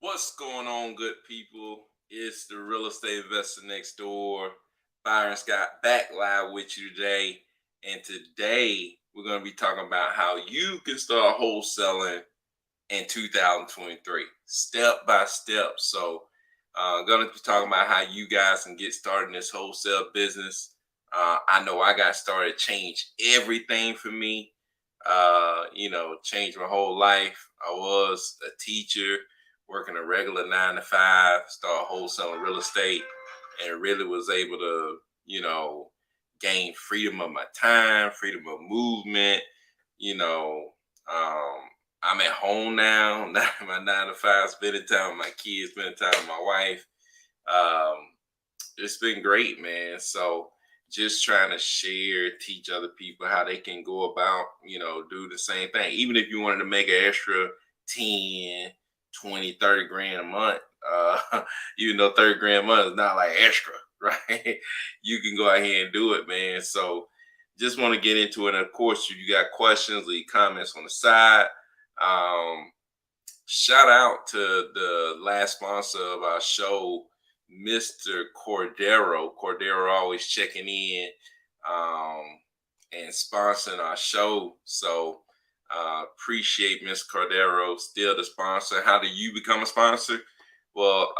What's going on, good people? It's the real estate investor next door. Byron Scott back live with you today. And today we're going to be talking about how you can start wholesaling in 2023, step by step. So, going to be talking about how you guys can get started in this wholesale business. I know I got started, changed everything for me. Changed my whole life. I was a teacher, working a regular 9 to 5, start wholesaling real estate, and really was able to, gain freedom of my time, freedom of movement. You know, um, I'm at home now, not in my 9 to 5, spending time with my kids, spending time with my wife. Um, it's been great, man. So just trying to share, teach other people how they can go about, do the same thing. Even if you wanted to make an extra 10, 20, 30 grand a month, even though 30 grand a month is not like extra, right? You can go out here and do it, man. So just want to get into it. And of course, if you got questions, leave comments on the side. Um, Shout out to the last sponsor of our show, Mr. Cordero. Cordero always checking in um, and sponsoring our show. So appreciate Miss Cordero, still the sponsor. How do you become a sponsor? Well,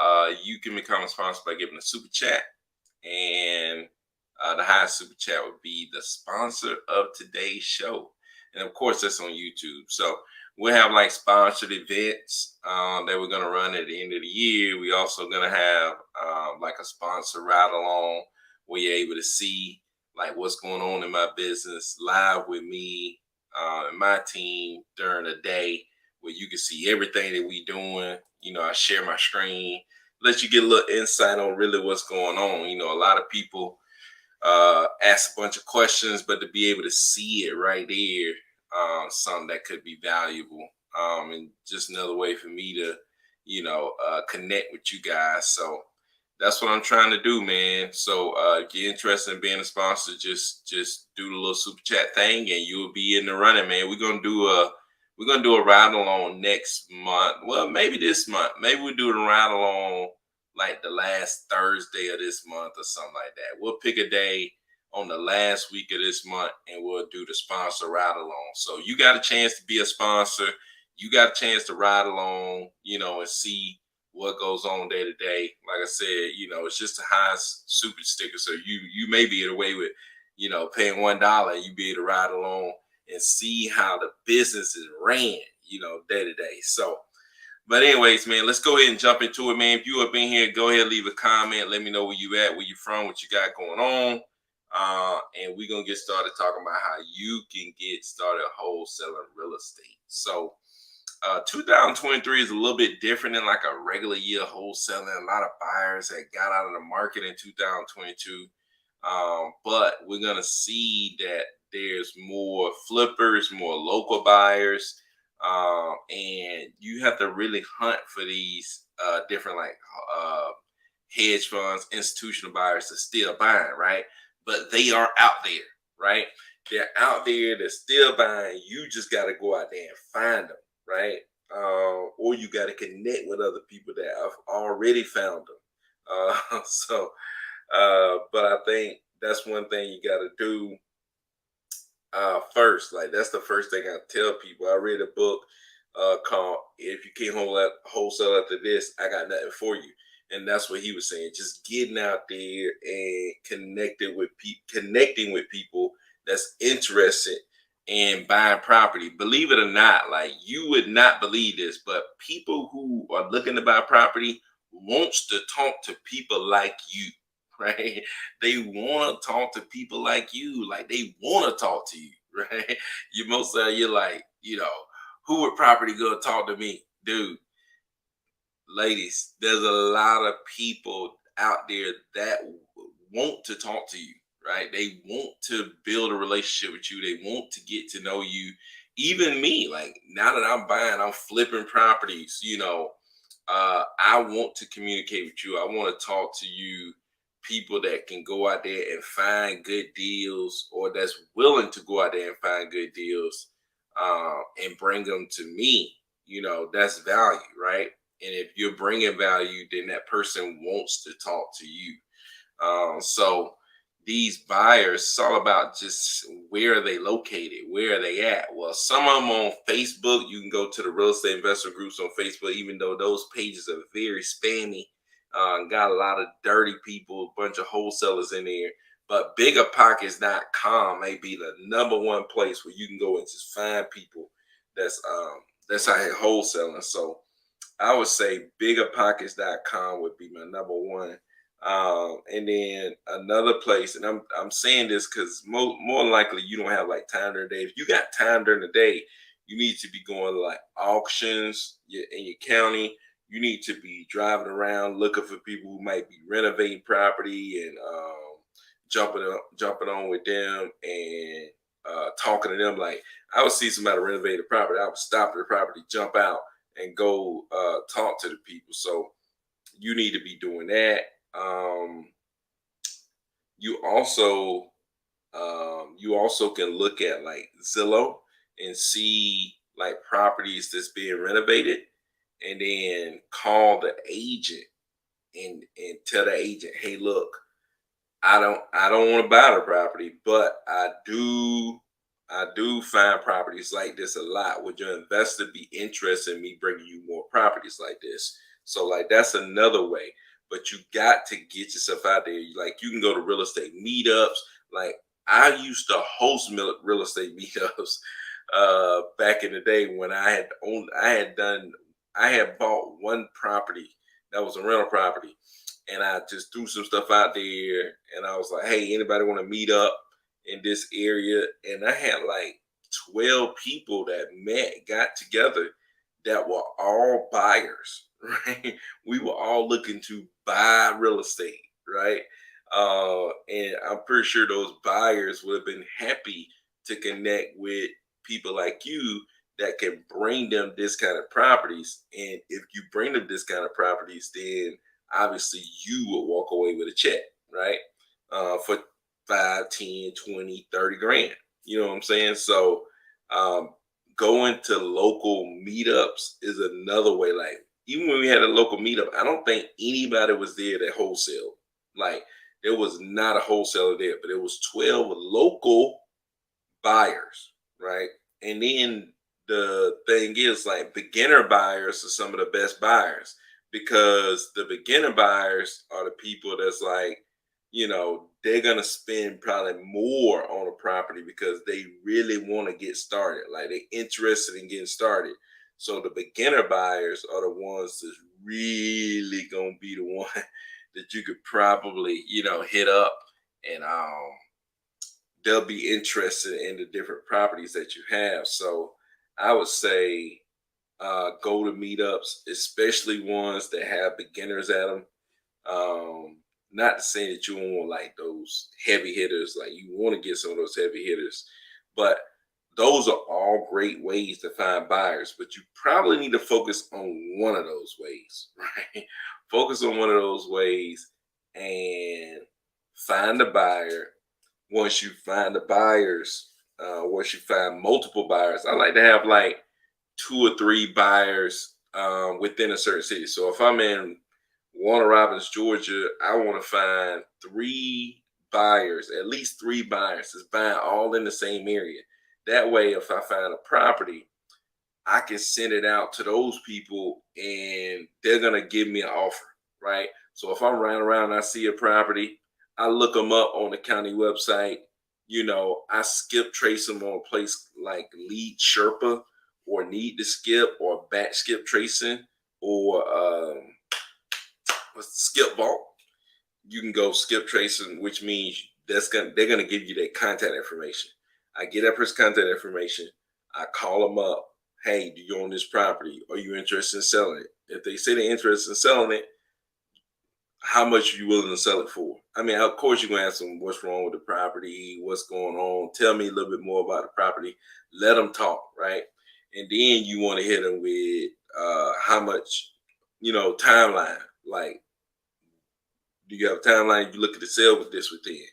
you can become a sponsor by giving a super chat. And the highest super chat would be the sponsor of today's show. And of course, that's on YouTube. So we'll have like sponsored events that we're going to run at the end of the year. We also going to have like a sponsor ride along where you're able to see like what's going on in my business live with me and my team during the day, where you can see everything that we doing. I share my screen, let you get a little insight on really what's going on. A lot of people ask a bunch of questions, but to be able to see it right there, something that could be valuable, and just another way for me to, connect with you guys. So that's what I'm trying to do, man. So if you're interested in being a sponsor, just do the little super chat thing, and you'll be in the running, man. We're gonna do a ride along next month. Well, maybe this month. Maybe we'll do the ride along like the last Thursday of this month or something like that. We'll pick a day on the last week of this month and we'll do the sponsor ride along. So you got a chance to be a sponsor. You got a chance to ride along, and see what goes on day to day. Like I said, it's just a high super sticker. So you may be away with, paying $1, you be able to ride along and see how the business is ran, day to day. So, but anyways, man, let's go ahead and jump into it, man. If you have been here, go ahead, leave a comment. Let me know where you at, where you from, what you got going on. And we're going to get started talking about how you can get started wholesaling real estate. So 2023 is a little bit different than like a regular year wholesaling. A lot of buyers that got out of the market in 2022. But we're going to see that there's more flippers, more local buyers. And you have to really hunt for these different like hedge funds, institutional buyers to still buying, right? But they are out there, right? They're out there, they're still buying. You just got to go out there and find them, right? Or you got to connect with other people that have already found them. But I think that's one thing you got to do first. Like that's the first thing I tell people. I read a book called "If You Can't Wholesale After This, I Got Nothing for You," and that's what he was saying. Just getting out there and connecting with people that's interested in buying property. Believe it or not, like you would not believe this, but people who are looking to buy property wants to talk to people like you. Right? They want to talk to people like you, like they want to talk to you, right? You most you're like, who would property go talk to me, dude? Ladies, there's a lot of people out there that want to talk to you, right? They want to build a relationship with you. They want to get to know you. Even me, like now that I'm flipping properties, I want to communicate with you. I want to talk to you, people that can go out there and find good deals, or that's willing to go out there and find good deals and bring them to me. That's value, right? And if you're bringing value, then that person wants to talk to you. So these buyers, it's all about just where are they located, where are they at. Well, some of them on Facebook. You can go to the real estate investor groups on Facebook, even though those pages are very spammy. Got a lot of dirty people, a bunch of wholesalers in there. But biggerpockets.com may be the number one place where you can go and just find people that's out here wholesaling. So I would say biggerpockets.com would be my number one. And then another place, and I'm saying this because more likely you don't have like time during the day. If you got time during the day, you need to be going to like auctions in your county. You need to be driving around looking for people who might be renovating property and jumping on with them and talking to them. Like I would see somebody renovate a property, I would stop at the property, jump out, and go talk to the people. So you need to be doing that. Um, you also can look at like Zillow and see like properties that's being renovated, and then call the agent and tell the agent, hey, look, I don't want to buy the property, but I do find properties like this a lot. Would your investor be interested in me bringing you more properties like this? So like that's another way. But you got to get yourself out there. Like you can go to real estate meetups. Like I used to host real estate meetups back in the day when I had bought one property that was a rental property, and I just threw some stuff out there, and I was like, hey, anybody want to meet up in this area? And I had like 12 people that got together, that were all buyers, right? We were all looking to buy real estate, right? And I'm pretty sure those buyers would have been happy to connect with people like you that can bring them discounted properties. And if you bring them discounted properties, then obviously you will walk away with a check, right? For 5, 10, 20, 30 grand. You know what I'm saying? So um, going to local meetups is another way. Like even when we had a local meetup, I don't think anybody was there that wholesale. Like there was not a wholesaler there, but it was 12 local buyers, right? And then the thing is, like, beginner buyers are some of the best buyers, because the beginner buyers are the people that's like, they're gonna spend probably more on a property because they really want to get started. Like they're interested in getting started. So the beginner buyers are the ones that's really gonna be the one that you could probably, hit up, and they'll be interested in the different properties that you have. So I would say go to meetups, especially ones that have beginners at them. Not to say that you don't want like those heavy hitters, like you want to get some of those heavy hitters, but those are all great ways to find buyers. But you probably need to focus on one of those ways, right? Focus on one of those ways and find a buyer. Once you find multiple buyers, I like to have like 2 or 3 buyers within a certain city. So if I'm in Warner Robins, Georgia, I want to find 3 buyers, at least 3 buyers that's buying all in the same area. That way, if I find a property, I can send it out to those people and they're going to give me an offer, right? So if I'm riding around and I see a property, I look them up on the county website. I skip trace them on a place like Lead Sherpa or Need to Skip or Back Skip Tracing or what's Skip Vault. You can go skip tracing, which means they're gonna give you their contact information. I get that person's contact information. I call them up. Hey, do you own this property? Are you interested in selling it? If they say they're interested in selling it, how much are you willing to sell it for? I mean, of course, you're gonna ask them what's wrong with the property, what's going on. Tell me a little bit more about the property. Let them talk, right? And then you want to hit them with how much, timeline. Like, do you have a timeline? You look at the sale with this within.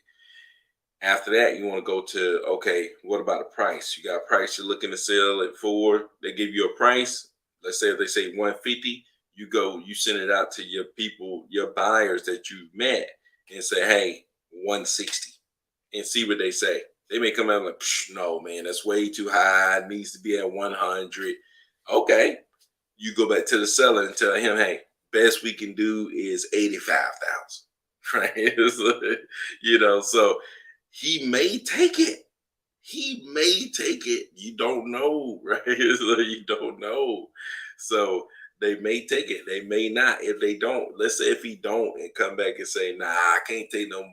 After that, you want to go to, okay, what about a price? You got a price you're looking to sell it for. They give you a price. Let's say if they say 150, you send it out to your people, your buyers that you've met, and say, hey, 160, and see what they say. They may come out like, no, man, that's way too high. It needs to be at 100. Okay. You go back to the seller and tell him, hey, best we can do is 85,000. Right. So he may take it. He may take it. You don't know, right? So you don't know. So they may take it. They may not. If they don't, let's say if he don't and come back and say, nah, I can't take no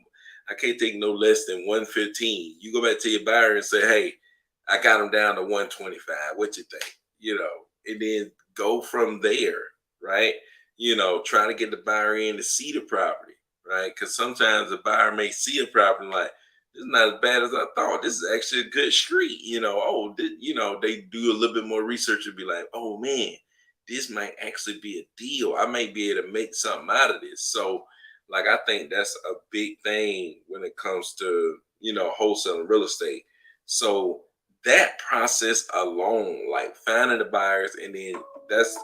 less than 115. You go back to your buyer and say, hey, I got him down to 125. What you think? And then go from there, right? Try to get the buyer in to see the property, right? Because sometimes the buyer may see a property like, this is not as bad as I thought. This is actually a good street. They do a little bit more research and be like, oh man, this might actually be a deal. I may be able to make something out of this. So, like, I think that's a big thing when it comes to, wholesaling real estate. So that process alone, like finding the buyers, and then that's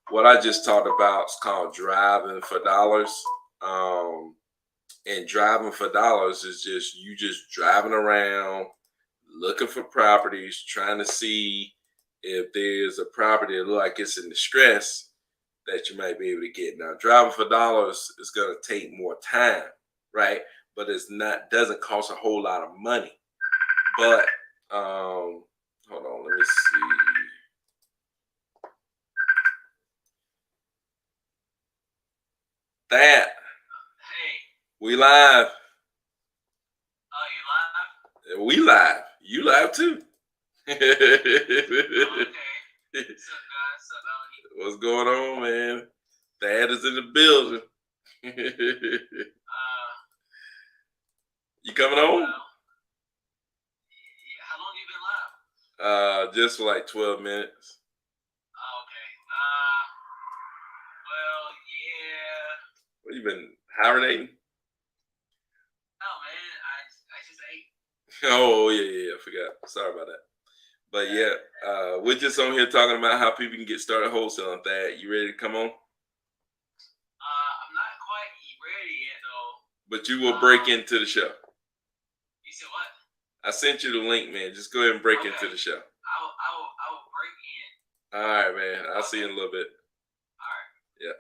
what I just talked about. It's called driving for dollars. And driving for dollars is just driving around looking for properties, trying to see if there's a property that look like it's in distress that you might be able to get. Now, driving for dollars is going to take more time, right? But it's not doesn't cost a whole lot of money. But hold on, let me see. That we live. You live? We live. You live too. Okay. What's going on, man? Thad is in the building. You coming on? How long you been live? Just for like 12 minutes. Okay. Well, yeah. What, you been hibernating? No, man. I just ate. Oh, yeah. I forgot. Sorry about that. But yeah, we're just on here talking about how people can get started wholesaling. Thad, you ready to come on? I'm not quite ready yet, though. But you will break into the show. You said what? I sent you the link, man. Just go ahead and break into the show. I will break in. All right, man. I'll see you in a little bit. All right. Yeah.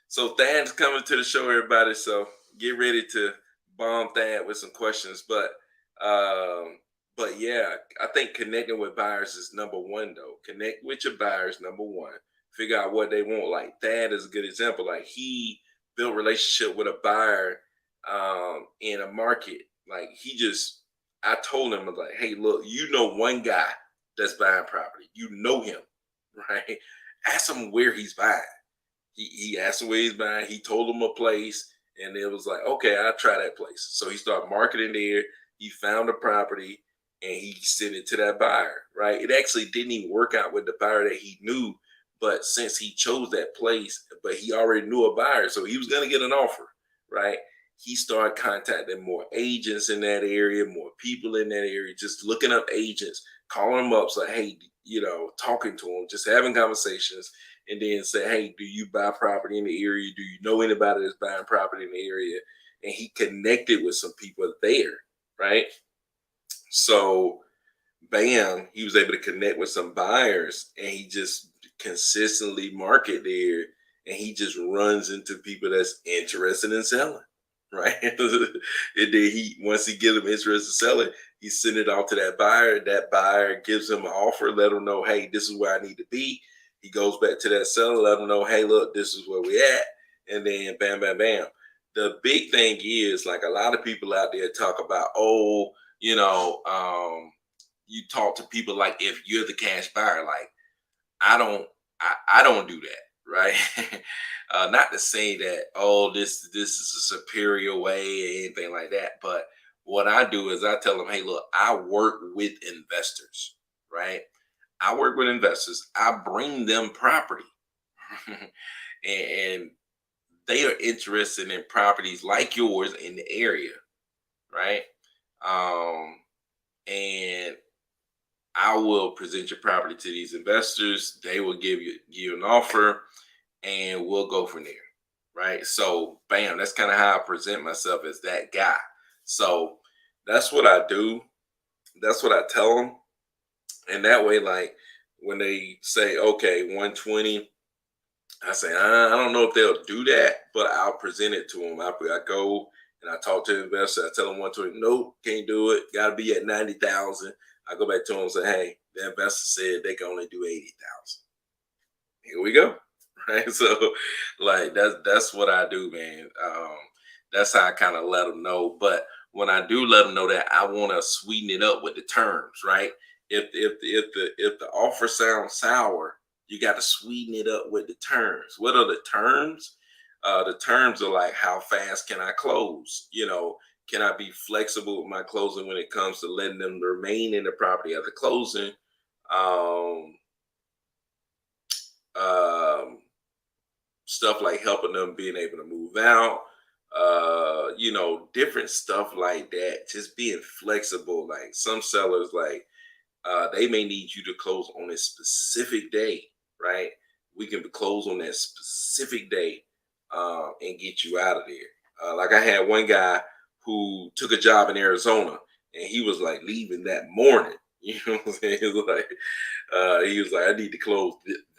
So Thad's coming to the show, everybody. So get ready to bomb Thad with some questions. But yeah, I think connecting with buyers is number one, though. Connect with your buyers, number one. Figure out what they want. Like Thad is a good example. Like he built relationship with a buyer in a market. Like I told him, I was like, hey, look, one guy that's buying property. You know him, right? Ask him where he's buying. He asked him where he's buying. He told him a place, and it was like, okay, I'll try that place. So he started marketing there. He found a property, and he sent it to that buyer, right? It actually didn't even work out with the buyer that he knew, but since he chose that place, but he already knew a buyer, so he was going to get an offer, right? He started contacting more agents in that area, more people in that area, just looking up agents, calling them up, so hey, talking to them, just having conversations, and then say, hey, do you buy property in the area? Do you know anybody that's buying property in the area? And he connected with some people there, right? So, bam, he was able to connect with some buyers, and he just consistently market there, and he just runs into people that's interested in selling, right? And then once he get them interested in selling, he send it off to that buyer. That buyer gives him an offer, let him know, hey, this is where I need to be. He goes back to that seller, let him know, hey, look, this is where we at, and then bam, bam, bam. The big thing is, like, a lot of people out there talk about, you talk to people like if you're the cash buyer, like I don't do that, right? Not to say that this is a superior way or anything like that, but what I do is I tell them, hey, look, I work with investors, right? I work with investors. I bring them property, and they are interested in properties like yours in the area, right? And I will present your property to these investors. They will give you an offer, and we'll go from there. Right. So bam, that's kind of how I present myself, as that guy. So that's what I do. That's what I tell them. And that way, like when they say, okay, 120, I say, I don't know if they'll do that, but I'll present it to them. I go and I talk to the investor. I tell them 120, nope, can't do it. Got to be at 90,000. I go back to them and say, hey, the investor said they can only do 80,000. Here we go. Right. So like that's what I do, man. That's how I kind of let them know. But when I do let them know that, I want to sweeten it up with the terms, right? If the offer sounds sour, you got to sweeten it up with the terms. What are the terms? The terms are like, how fast can I close? Can I be flexible with my closing when it comes to letting them remain in the property after closing? Um, um, Stuff like helping them being able to move out, different stuff like that. Just being flexible. Like some sellers, like they may need you to close on a specific day, right? We can close on that specific day and get you out of there. Like I had one guy who took a job in Arizona, and he was like leaving that morning. You know what I'm saying? He was like, I need to close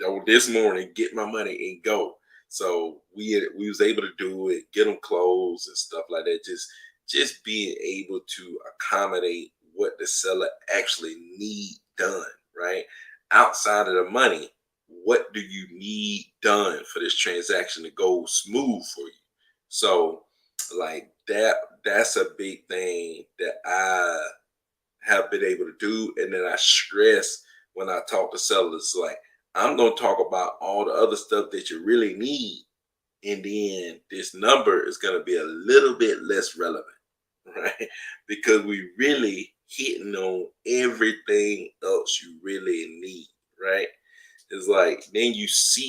on this morning, get my money, and go. So we was able to do it, get them closed and stuff like that. Just being able to accommodate what the seller actually need done, right? Outside of the money, what do you need done for this transaction to go smooth for you? So like that's a big thing that I have been able to do. And then I stress when I talk to sellers, like, I'm going to talk about all the other stuff that you really need. And then this number is going to be a little bit less relevant, right? Because we really hitting on everything else you really need, right? It's like then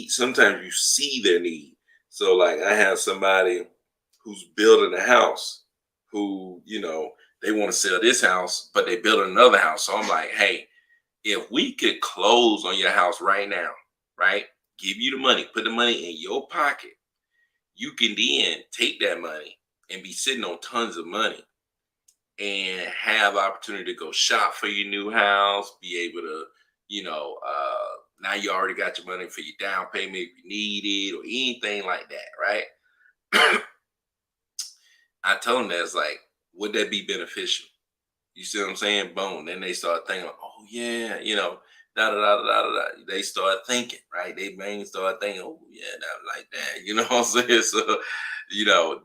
sometimes you see their need. So like I have somebody who's building a house who, they want to sell this house, but they build another house. So I'm like, hey, if we could close on your house right now, right? Give you the money, put the money in your pocket. You can then take that money and be sitting on tons of money and have opportunity to go shop for your new house, be able to, now you already got your money for your down payment if you need it or anything like that, right? I tell them that it's like, would that be beneficial? You see what I'm saying? Boom. Then they start thinking, oh yeah, da da da da da da. They start thinking, right? They mainly start thinking, oh yeah, that like that. You know what I'm saying? So,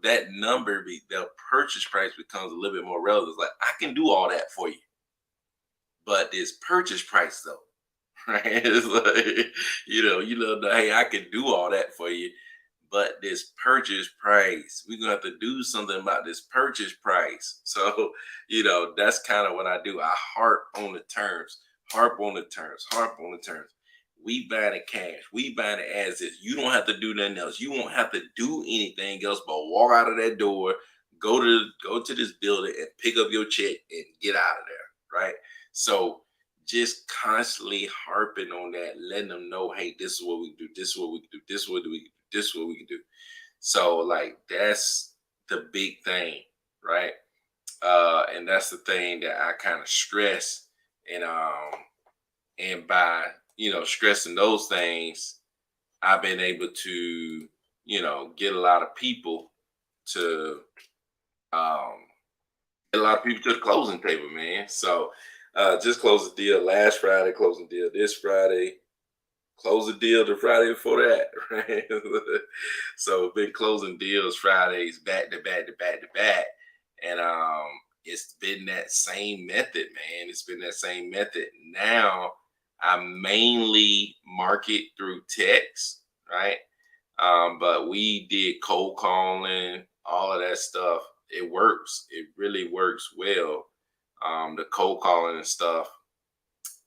that number, the purchase price becomes a little bit more relevant. It's like I can do all that for you, but this purchase price though, right? It's like, hey, I can do all that for you, but this purchase price, we're gonna have to do something about this purchase price. So, that's kind of what I do. I harp on the terms, harp on the terms, harp on the terms. We buy the cash, we buy it as is. You don't have to do nothing else. You won't have to do anything else but walk out of that door, go to this building and pick up your check and get out of there. Right. So just constantly harping on that, letting them know, hey, this is what we do, this is what we can do, this is what we this is what we can do. So like that's the big thing, right? And that's the thing that I kind of stress, and by stressing those things, I've been able to get a lot of people to um get a lot of people to the closing table, man. So just closed the deal last Friday, closing deal this Friday, close the deal the Friday before that, right? So been closing deals Fridays back to back to back to back, and it's been that same method, man. It's been that same method. Now I mainly market through text, right? But we did cold calling, all of that stuff. It works. It really works well. The cold calling and stuff.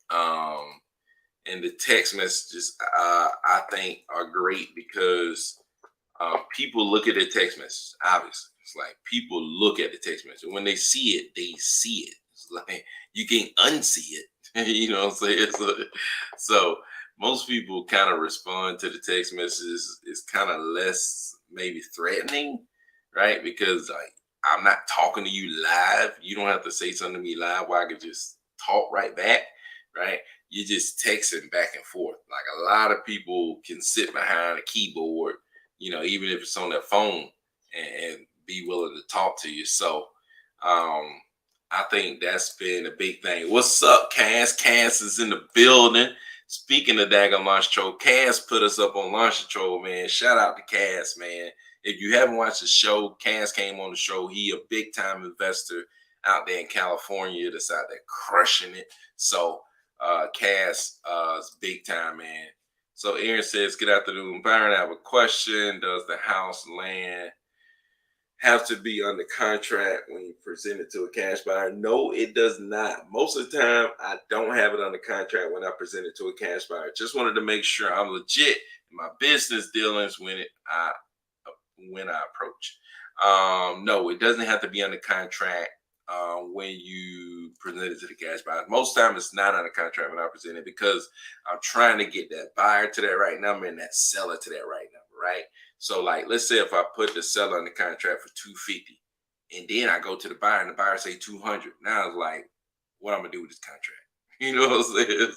Um, and the text messages, I think, are great because people look at the text message. Obviously, it's like people look at the text message. When they see it, they see it. It's like you can't unsee it. You know what I'm saying? So most people kind of respond to the text messages is kind of less maybe threatening, right? Because like I'm not talking to you live. You don't have to say something to me live where I could just talk right back, right? You're just texting back and forth. Like a lot of people can sit behind a keyboard, even if it's on their phone and be willing to talk to you. So um I think that's been a big thing. What's up, Cass? Cass is in the building. Speaking of Dagon Launch Troll, Cass put us up on Launch Troll, man. Shout out to Cass, man. If you haven't watched the show, Cass came on the show. He a big time investor out there in California that's out there crushing it. So Cass is big time, man. So Aaron says, good afternoon, Byron. I have a question. Does the house land have to be under contract when you present it to a cash buyer? No, it does not. Most of the time, I don't have it under contract when I present it to a cash buyer. Just wanted to make sure I'm legit in my business dealings when I approach. No, it doesn't have to be under contract when you present it to the cash buyer. Most time it's not under contract when I present it because I'm trying to get that buyer to that right number and that seller to that right number, right? So like, let's say if I put the seller under contract for 250 and then I go to the buyer and the buyer say 200, now it's like, what I'm gonna do with this contract? You know what I'm saying?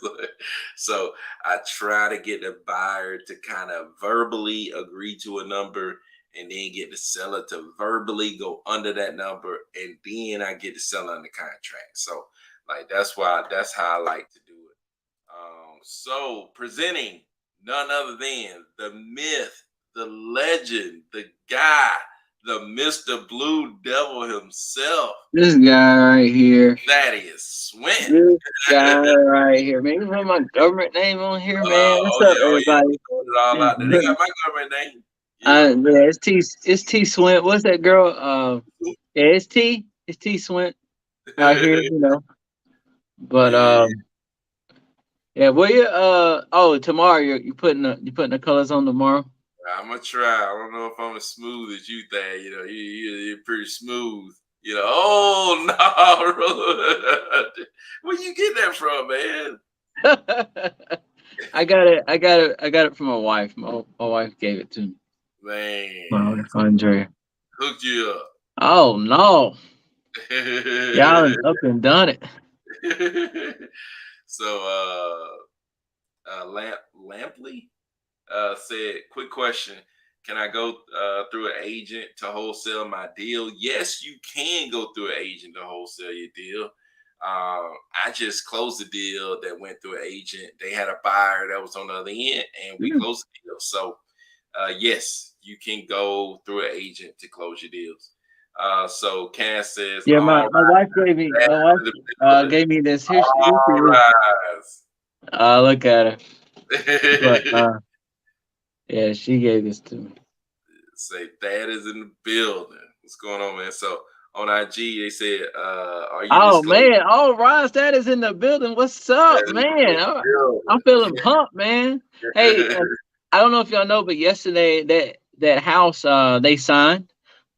So I try to get the buyer to kind of verbally agree to a number and then get the seller to verbally go under that number, and then I get the seller under contract. So like that's how I like to do it. So presenting none other than the myth, the legend, the guy, the Mr. Blue Devil himself. This guy right here. Thaddeus Swint. This guy right here. Man, you have my government name on here, man. What's up, Oh yeah, everybody? throwing it all out there. They got my government name. Yeah, it's T Swint. What's that girl? Yeah, it's T Swint out here, you know. But Yeah, yeah, well, tomorrow you putting the colors on tomorrow. I'm gonna try. I don't know if I'm as smooth as you, Thad. You're pretty smooth. Oh no, where you get that from, man? I got it from my wife. My wife gave it to me. My Man, wife, Andrea. hooked you Oh no, y'all up. is up and done it. So, Lampley said, quick question. Can I go through an agent to wholesale my deal? Yes, you can go through an agent to wholesale your deal. I just closed the deal that went through an agent. They had a buyer that was on the other end, and we Mm. closed the deal. So, yes, you can go through an agent to close your deals. So Cass says, Yeah, my, all my wife gave me right, my wife gave me this. Here she all is. rise. Look at her. But yeah, she gave this to me. Say Thad is in the building. What's going on, man? So on IG, they said, "Are you Oh disclosing man, oh Ron that is in the building. What's up, Thad is in man? I'm feeling the pumped, man. Hey, building?" I don't know if y'all know, but yesterday that house they signed.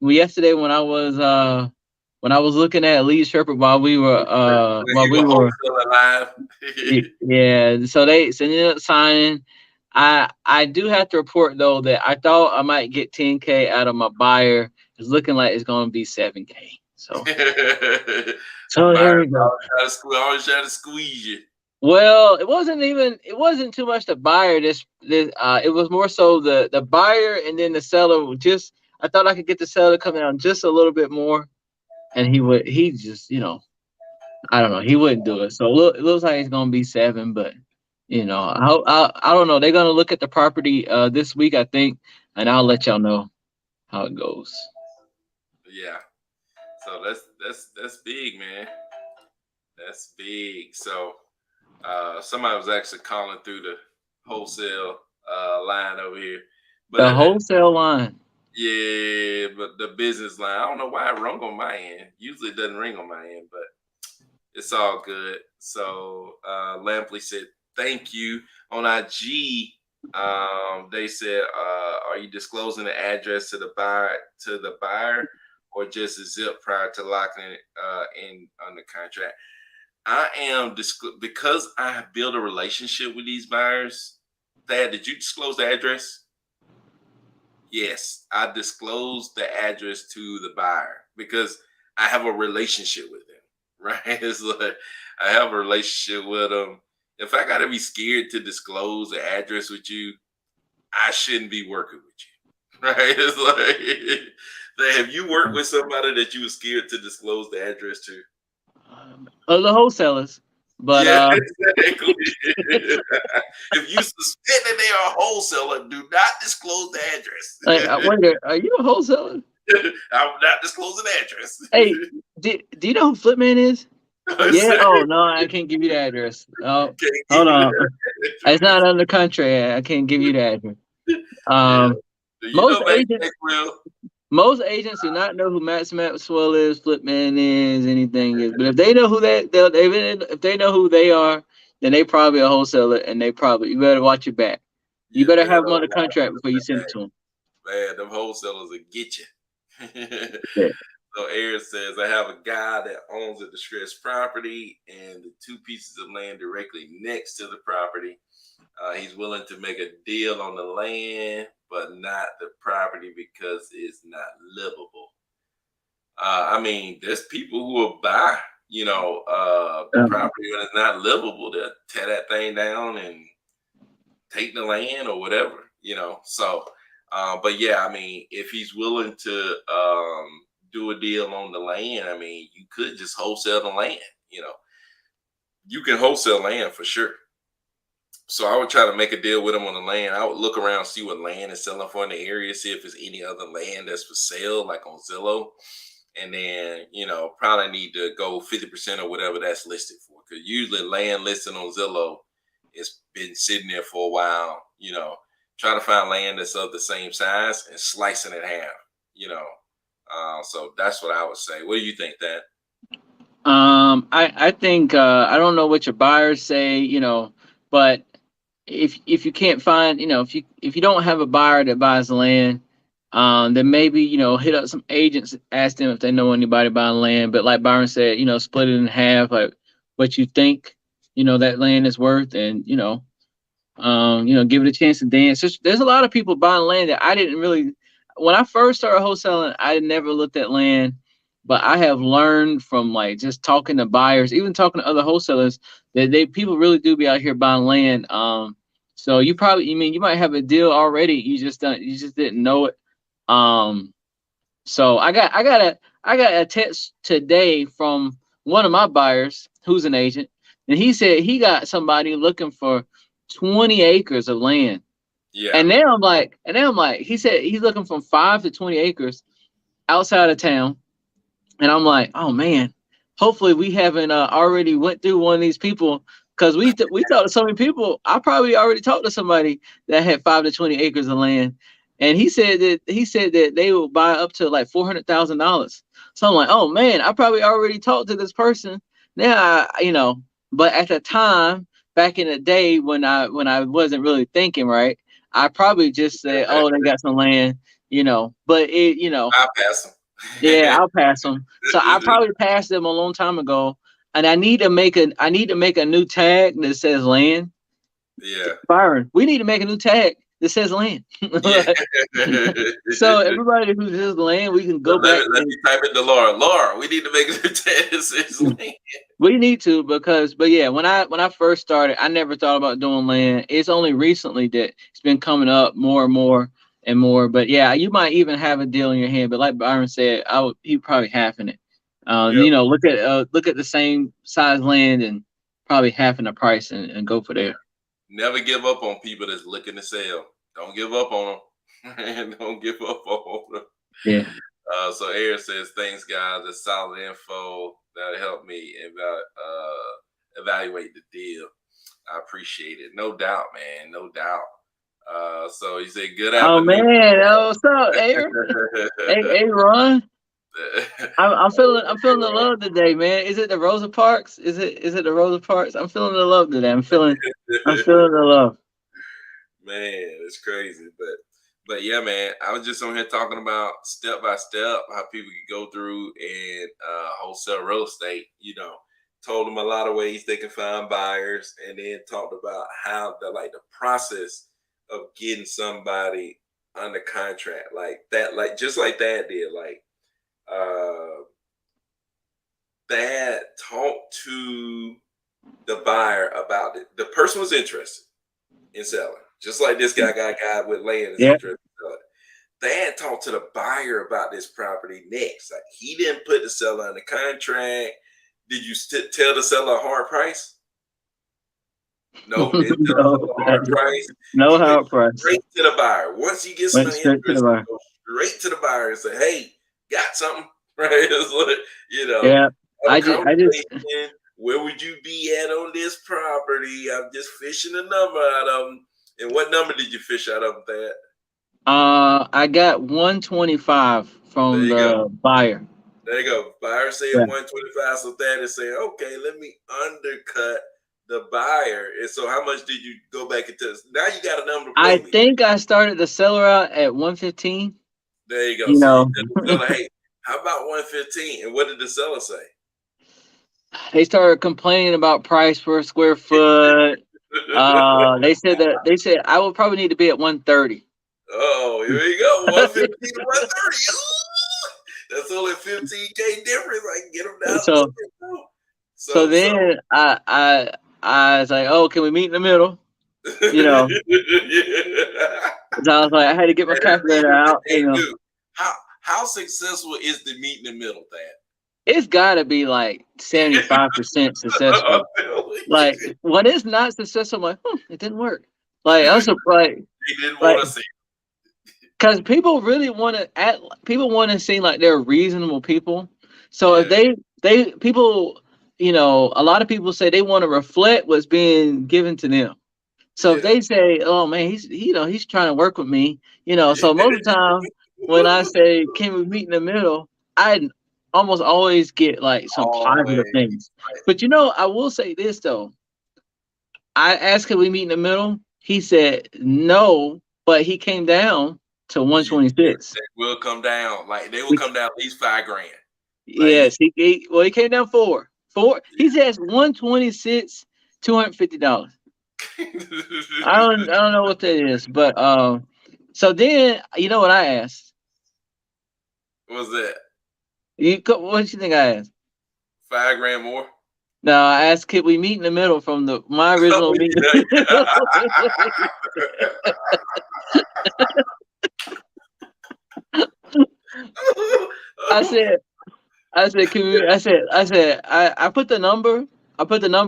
Well, yesterday when I was looking at Lee Shepherd When while you we were were wholesaling live. yeah, so they ended up signing. I do have to report though that I thought I might get 10K out of my buyer. It's looking like it's going to be 7K. So The there buyer we go. always try to squeeze you. Well, it wasn't too much the buyer. It was more so the buyer and then the seller. Just I thought I could get the seller to come down just a little bit more, and he just I don't know, he wouldn't do it. So it looks like it's gonna be 7, but I don't know. They're gonna look at the property this week, I think, and I'll let y'all know how it goes. Yeah. So that's big, man. That's big. So somebody was actually calling through the wholesale line over here. But The wholesale line. yeah, but the business line, I don't know why it rung on my end. Usually it doesn't ring on my end, but it's all good. So Lampley said, thank you. On IG, they said, are you disclosing the address to the buyer or just a zip prior to locking it in on the contract? I am because I have built a relationship with these buyers. Dad, did you disclose the address? Yes, I disclosed the address to the buyer because I have a relationship with him, right? It's like I have a relationship with him. If I got to be scared to disclose the address with you, I shouldn't be working with you, right? It's like, have you worked with somebody that you were scared to disclose the address to? The wholesalers, but Yeah, exactly. If you suspect that they are a wholesaler, do not disclose the like, I address. wonder, are you a wholesaler? I will not disclose an address. Hey, do you know who Flipman is? I Yeah. said, Oh no, I can't give you the address. Oh, can't hold give you on. that It's address. not under contract. I can't give you the address. Yeah. Um, Do you most know agents, Maxwell? most agents do not know who Max Maxwell is, Flipman is, anything is. But if they know who if they know who they are, then they probably a wholesaler, and they probably you better watch your back. You You better better have them under contract watch before you your send it back. to them. Man, them wholesalers will get you. Yeah. So Aaron says, I have a guy that owns a distressed property and the two pieces of land directly next to the property. He's willing to make a deal on the land, but not the property because it's not livable. I mean, there's people who will buy, the Um, property when it's not livable. They'll tear that thing down and take the land or whatever, So, but yeah, I mean, if he's willing to do a deal on the land, I mean, you could just wholesale the land. You know, you can wholesale land for sure. So I would try to make a deal with him on the land. I would look around, see what land is selling for in the area, see if there's any other land that's for sale, like on Zillow. And then, probably need to go 50% or whatever that's listed for. Because usually land listed on Zillow, it's been sitting there for a while, try to find land that's of the same size and slicing it in half, you know. So that's what I would say. What do you think, that? I think I don't know what your buyers say, but if you can't find, if you don't have a buyer that buys land, then maybe hit up some agents, ask them if they know anybody buying land. But like Byron said, split it in half, like what you think, that land is worth, and give it a chance to dance. There's a lot of people buying land that I didn't really. When I first started wholesaling, I never looked at land, but I have learned from like just talking to buyers, even talking to other wholesalers, that people really do be out here buying land. So you might have a deal already, you just didn't know it. Um, so I got a text today from one of my buyers who's an agent, and he said he got somebody looking for 20 acres of land. Yeah. And now I'm like, he said he's looking from 5 to 20 acres outside of town. And I'm like, oh man, hopefully we haven't already went through one of these people, because we talked to so many people. I probably already talked to somebody that had 5 to 20 acres of land, and he said that they will buy up to like $400,000. So I'm like, oh man, I probably already talked to this person. Now but at the time, back in the day when I wasn't really thinking right, I probably just said, oh, they got some land, but I'll pass yeah, them. I'll pass them. So I probably passed them a long time ago, and I need to make a new tag that says land. Yeah. Byron, we need to make a new tag that says land. Yeah. So everybody who says land, we can go back Let me and type it to Laura. Laura, we need to make a test. we need to, but yeah, when I first started, I never thought about doing land. It's only recently that it's been coming up more and more and more. But yeah, you might even have a deal in your hand. But like Byron said, he probably halving it. Yep. Look at the same size land and probably halving the price, and go for there. Never give up on people that's looking to sell. Don't give up on them. Don't give up on them. Yeah. So Aaron says, thanks guys, that's solid info that'll help me evaluate the deal. I appreciate it. No doubt, man. No doubt. So he said, good Oh afternoon. man, what's up, Aaron? Hey, Ron. I'm feeling the love today, man. Is it the Rosa Parks? Is it the Rosa Parks? I'm feeling the love today. I'm feeling the love. Man, it's crazy. But yeah, man, I was just on here talking about step by step how people can go through and wholesale real estate, told them a lot of ways they can find buyers, and then talked about how the process of getting somebody under contract like that, like just like that did. Like that talked to the buyer about it. The person was interested in selling, just like this guy with land is Yeah. interested in selling. Dad talked to the buyer about this property next. Like he didn't put the seller under contract. Did you tell the seller a hard price? No, didn't tell the No, seller a hard price. no He went hard price. straight to the buyer. Once he gets Went somebody straight to the interested, buyer. go straight to the buyer and say, "Hey, got something?" Right? It's like, Yeah. have a I just conversation. Where would you be at on this property? I'm just fishing a number out of them. And what number did you fish out of that? I got 125 There from you go. the buyer. There you go. Buyer said Yeah. 125. So that is saying, okay, let me undercut the buyer. And so how much did you go back into? Now you got a number to I play with. think I started the seller out at 115. There you go. You So you know, tell the seller, hey, how about 115? And what did the seller say? they started complaining about price per square foot. They said I would probably need to be at 130. Oh, here we go. 115 to 130. Ooh, that's only 15K difference. I can get them down a little So bit though. so So then I was like, oh, can we meet in the middle? You know, yeah. so I was like, I had to get my And that's calculator even what out. they do. How successful is the meet in the middle thing? It's got to be like 75% successful. Like when it's not successful, I'm like, it didn't work. Like I was They didn't like, want to see. because people really want to act. People want to seem like they're reasonable people. So if Yeah, they people, a lot of people say they want to reflect what's being given to them. So if yeah. they say, "Oh man, he's trying to work with me," so most of the time when I say, "Can we meet in the middle?" I almost always get like some positive Always. things. But I will say this though. I asked, "Can we meet in the middle?" He said no, but he came down to You, 126. they will come down. Like they will We, come down at least 5 grand. Like yes, he came down four. He says 126, $250. I don't know what that is, but so then you know what I asked? what's that? What you think I asked? 5 grand more? No, I asked, could we meet in the middle from my original Oh meeting? yeah. I said, I put the number.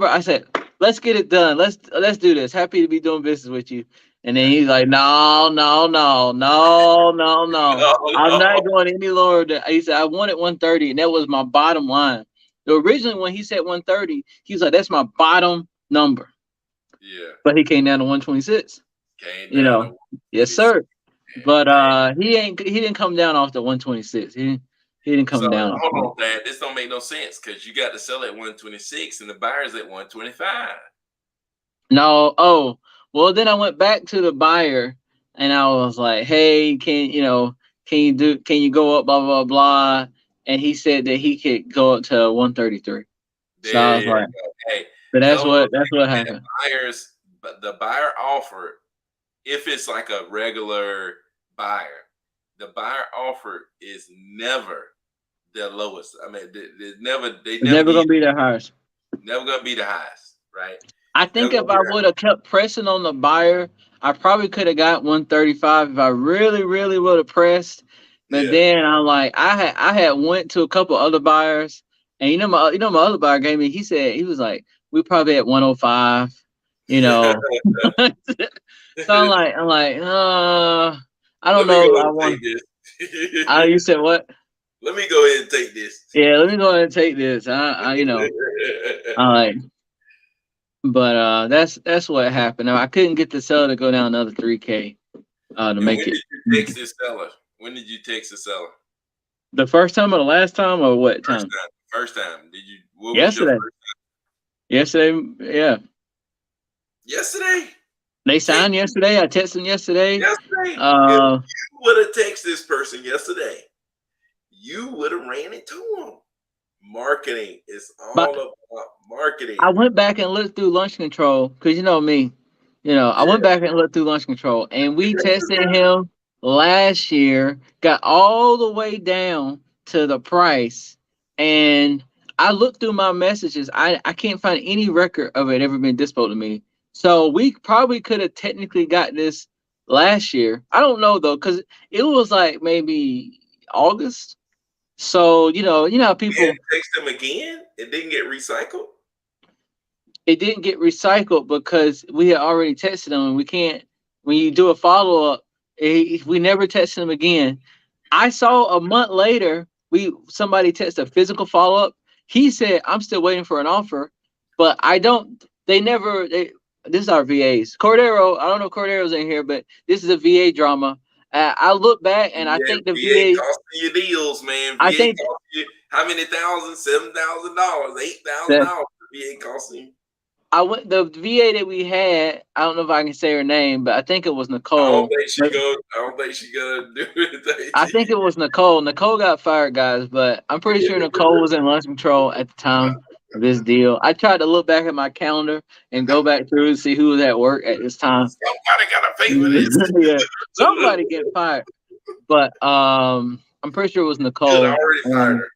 I said, let's get it done. Let's do this. Happy to be doing business with you. And then he's like, no, no, no, no, no, no. No, I'm not no. going any lower than. He said I wanted 130, and that was my bottom line. Originally, when he said 130, he was like, that's my bottom number. Yeah. But he came down to 126. Came You down know, to yes, 26. sir. But Man. he didn't come down off the 126. He didn't So come down off hold that. on, Dad. This don't make no sense because you got to sell at 126 and the buyer's at 125. No, oh, well then I went back to the buyer and I was like, "Hey, can you go up blah blah blah?" And he said that he could go up to 133. So I There was you like, go. Hey, so tell those that's what people that happened. buyers, but the buyer offer, if it's like a regular buyer, the buyer offer is never the lowest. I mean, they It's never never give, gonna be their highest. never gonna be the highest, right? I Never think gonna if be I the would have kept pressing on the buyer, I probably could have got 135 if I really, really would have pressed. But yeah. then I'm like, I had went to a couple other buyers, and my other buyer gave me. He said he was like, we probably at 105. You know, so I'm like, I don't Let me know go if ahead I and want. take this. You said what? Let me go ahead and take this. Yeah, let me go ahead and take this. I like. But that's what happened. I couldn't get the seller to go down another 3K to And when make did it. you text this seller? When did you text the seller? The first time or the last time or what First time? time. First time. Did you? What was your Yesterday. first? Yesterday, yeah. Yesterday. They Text signed yesterday. I texted them yesterday. yesterday. If Uh, you would have texted this person yesterday, you would have ran into them. Marketing is but all about marketing. I went back and looked through lunch control because you know me. I went back and looked through launch control, and we tested him last year, got all the way down to the price, and I looked through my messages. I can't find any record of it ever been dispo to me. So we probably could have technically got this last year. I don't know though, because it was like maybe August. So how You had people, to text them again. It didn't get recycled. it didn't get recycled because we had already tested them, and we can't. When you do a follow up, we never tested them again. I saw a month later, somebody texted a physical follow up. He said, "I'm still waiting for an offer," but I don't. They never. This is our VAs. Cordero. I don't know if Cordero's in here, but this is a VA drama. I look back and I Yeah, think the VA VA. costing you deals, man. I VA think cost you how many thousand? $7,000, that $8,000. VA costing you. I went the VA that we had. I don't know if I can say her name, but I think it was I don't Nicole. think she go. I don't think she gonna do anything I to think you. it was Nicole. Nicole got fired, guys, but I'm pretty sure Nicole was in lunch control at the time of this deal. I tried to look back at my calendar and go back through and see who was at work at this time. Somebody gotta pay for this. Yeah, somebody get fired, but I'm pretty sure it was Good, I Nicole. already fired her.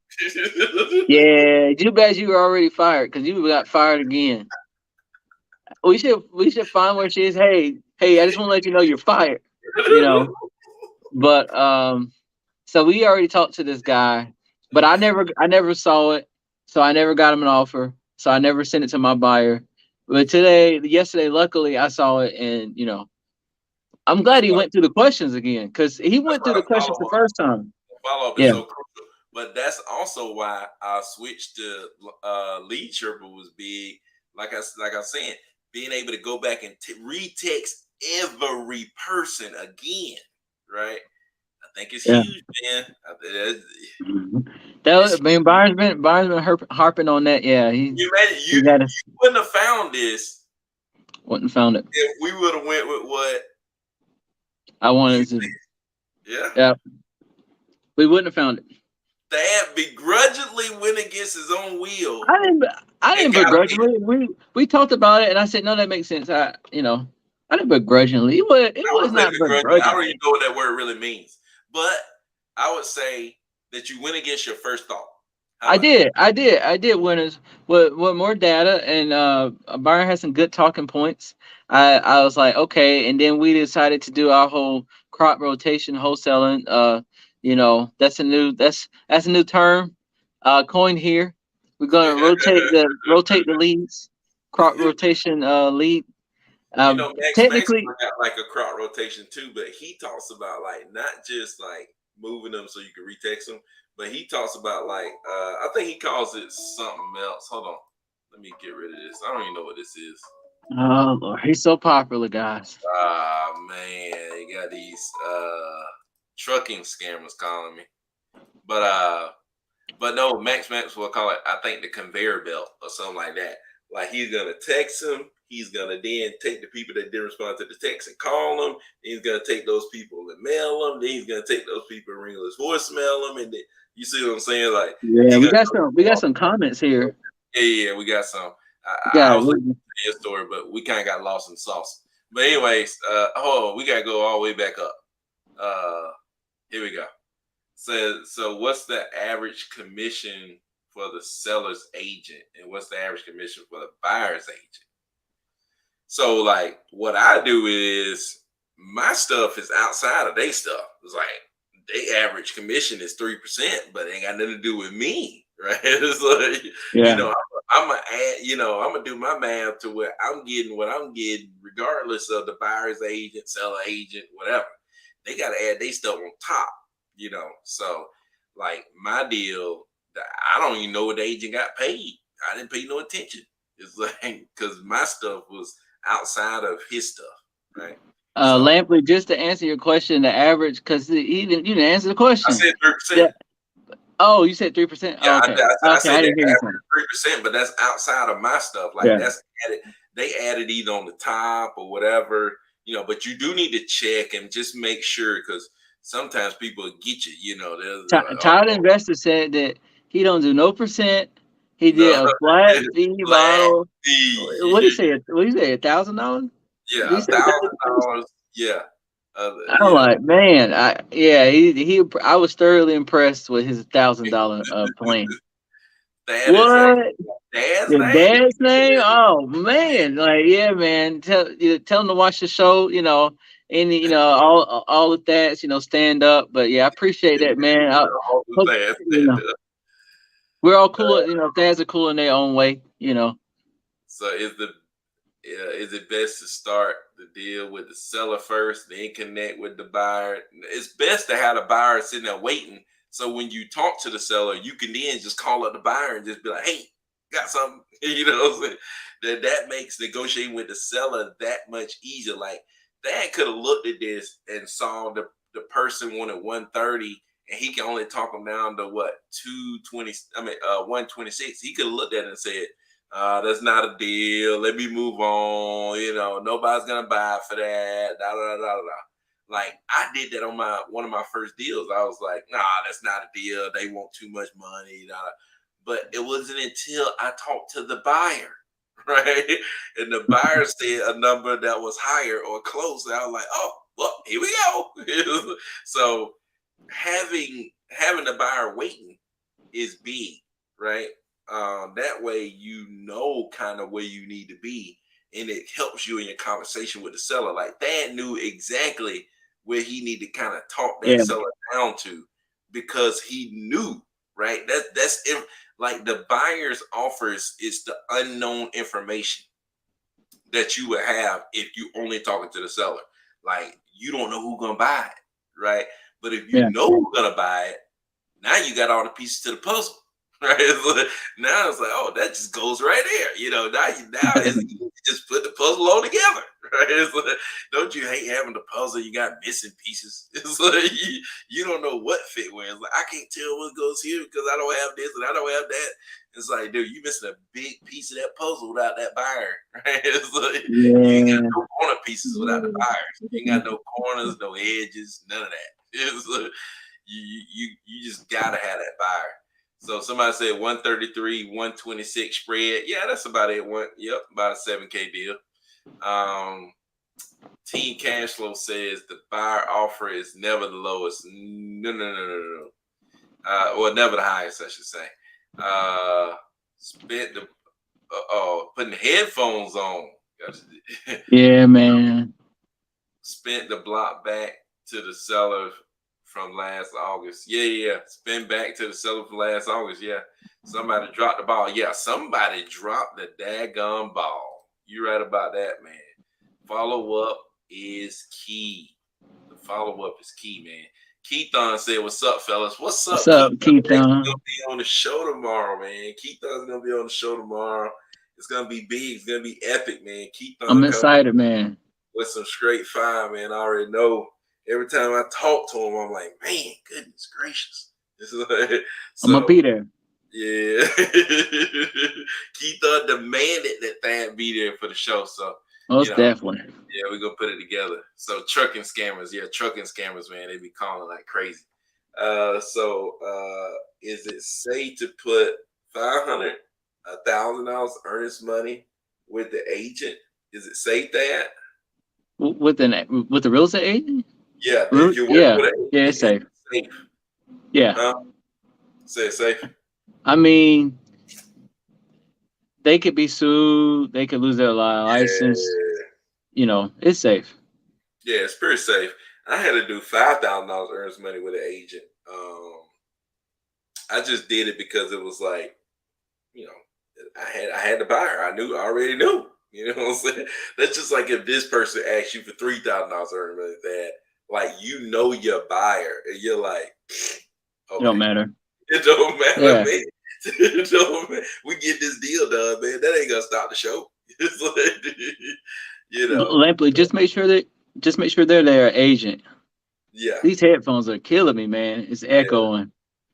Yeah, you bet you were already fired because you got fired again. We should find where she is. Hey, I just want to let you know you're fired. You know, but so we already talked to this guy, but I never saw it, so I never got him an offer, so I never sent it to my buyer. But yesterday, luckily I saw it, and I'm glad That's he why. went through the questions again because he That's went through why the the questions the follow up. first time. Follow up is Yeah, so crucial. But that's also why I switched to lead chirper was big. Like I was saying, being able to go back and retext every person again, right? I think it's yeah. huge, man. Mhm. It's I mean, Byron's been harping on that. Yeah, you imagine he got us. you wouldn't have found this Went and found it. if we would have went with what I you wanted said. to. Yeah. Yeah, we wouldn't have found it. Dad begrudgingly went against his own will I didn't. I and didn't got a deal. begrudgingly. We talked about it, and I said, no, that makes sense. I didn't begrudgingly. It was I would say not begrudgingly. I don't even begrudgingly. know what that word really means. But I would say that you went against your first thought. How I about that? did. I did. With more data, and Byron had some good talking points. I was like, okay, and then we decided to do our whole crop rotation wholesaling. That's a new term, coined here. We're gonna rotate the leads, crop rotation lead. Max Technically, got like a crop rotation too, but he talks about like not just like moving them so you can retext them, but he talks about like I think he calls it something else. Hold on, let me get rid of this. I don't even know what this is. oh Lord, he's so popular, guys. Ah man, you got these trucking scammers calling me. But no, Max will call it, I think, the conveyor belt or something like that. Like he's gonna text him, he's gonna then take the people that didn't respond to the text and call them. Then he's gonna take those people and mail them. Then he's gonna take those people and ring his voicemail them. And then, you see what I'm saying? Like Yeah, he's we gonna got some comments here. yeah, we got some. I Yeah, was looking at a story, but we kind of got lost in sauce. But anyways, we gotta go all the way back up. Here we go. So what's the average commission for the seller's agent, and what's the average commission for the buyer's agent? So like what I do is my stuff is outside of their stuff. It's like they average commission is 3%, but it ain't got nothing to do with me, right? It's like, yeah. I'm gonna add, I'm gonna do my math to where I'm getting what I'm getting, regardless of the buyer's agent, seller agent, whatever. They gotta add their stuff on top, So like my deal, I don't even know what the agent got paid. I didn't pay no attention. It's like because my stuff was outside of his stuff, right? So Lampley, just to answer your question, the average, because you didn't answer the I question. said 3%. Yeah. Oh, you said 3%. Yeah, Oh, okay. I Okay, said I they didn't hear you average saying. 3%, but that's outside of my stuff. Like Yeah. that's added. They added either on the top or whatever, But you do need to check and just make sure because sometimes people get you. There's Todd Investor said that he don't do no percent. He did no a flat fee flat model. fee. What did he say? What did he say? $1,000? Yeah, He said $1,000. Yeah. I'm Yeah. like, man, I was thoroughly impressed with his $1,000 plan. That is a What? dad's Your name? dad's name? Oh man, like yeah, man. Tell him to watch the show. Any all the dads, stand up. But yeah, I appreciate that, man. I All the hope dads stand up. we're all cool. Dads are cool in their own way. So is it best to start the deal with the seller first, then connect with the buyer? It's best to have the buyer sitting there waiting. So when you talk to the seller, you can then just call up the buyer and just be like, "Hey, got something?" You know what I'm saying? That makes negotiating with the seller that much easier. Like Dad could have looked at this and saw the person wanted 130, and he can only talk them down to what 220. I mean, 126. He could have looked at it and said, that's not a deal. Let me move on. Nobody's gonna buy for that. Da, da, da, da, da. Like I did that on one of my first deals. I was like, nah, that's not a deal. They want too much money. Da, da. But it wasn't until I talked to the buyer, right? And the buyer said a number that was higher or close. And I was like, oh, well, here we go. So having the buyer waiting is big, right? That way kind of where you need to be, and it helps you in your conversation with the seller. Like Dad knew exactly where he needed to kind of talk that Yeah, seller down to, because he knew, right? Like the buyer's offers is the unknown information that you would have if you only talking to the seller. Like you don't know who's gonna buy it, right? But if you yeah, know who's gonna buy it, now you got all the pieces to the puzzle, right? Now it's like, oh, that just goes right there. Now it's easy to just put the puzzle all together, right? Don't you hate having the puzzle? You got missing pieces. It's like you don't know what fit where. It's like I can't tell what goes here because I don't have this and I don't have that. It's like, dude, you missing a big piece of that puzzle without that buyer, right? It's like you ain't got yeah, no corner pieces without the buyers. You ain't got no corners, no edges, none of that. It's like, you just gotta have that buyer. So somebody said 133, 126 spread. Yeah, that's about it. About a 7K deal. Team Cashflow says the buyer offer is never the lowest. No, no, no, no, no. Well, never the highest, I should say. Spent the putting headphones on. yeah, man. Spent the block back to the seller from last August. Yeah. Spin back to the seller from last August. Yeah. Somebody dropped the ball. Yeah, somebody dropped the daggone ball. You're right about that, man. Follow up is key. The follow up is key, man. Keithon said, "What's up, fellas? What's What's up, up, Keithon? Keith? He's gonna be on the show tomorrow, man. Keithon's gonna be on the show tomorrow. It's gonna be big. It's gonna be epic, man. I'm Keithon coming excited, man. with some straight fire, man. I already know. Every time I talk to him, I'm like, man, goodness gracious. I'm gonna So be there. yeah, Keith demanded that Thad be there for the show. So Most definitely. yeah, we're gonna put it together. So trucking scammers, man, they be calling like crazy. Is it safe to put $500, $1,000 earnest money with the agent? Is it safe that? With the real estate agent? Yeah, if you're working Yeah, with an yeah, agent, it's safe. it's safe. Yeah, Huh? Say it's safe. I mean, they could be sued. They could lose their license. Yeah, It's safe. yeah, it's pretty safe. I had to do $5,000 earnest money with an agent. I just did it because it was like, you know, I had the buyer. I already knew. You know what I'm saying? That's just like if this person asks you for $3,000 earnest money, that like your buyer, and you're like, It don't okay, matter. it don't matter, Yeah. man. It don't matter. We get this deal done, man. That ain't gonna stop the show. It's like, you know, Lampley, just make sure they're their agent. yeah, These headphones are killing me, man. It's yeah. echoing.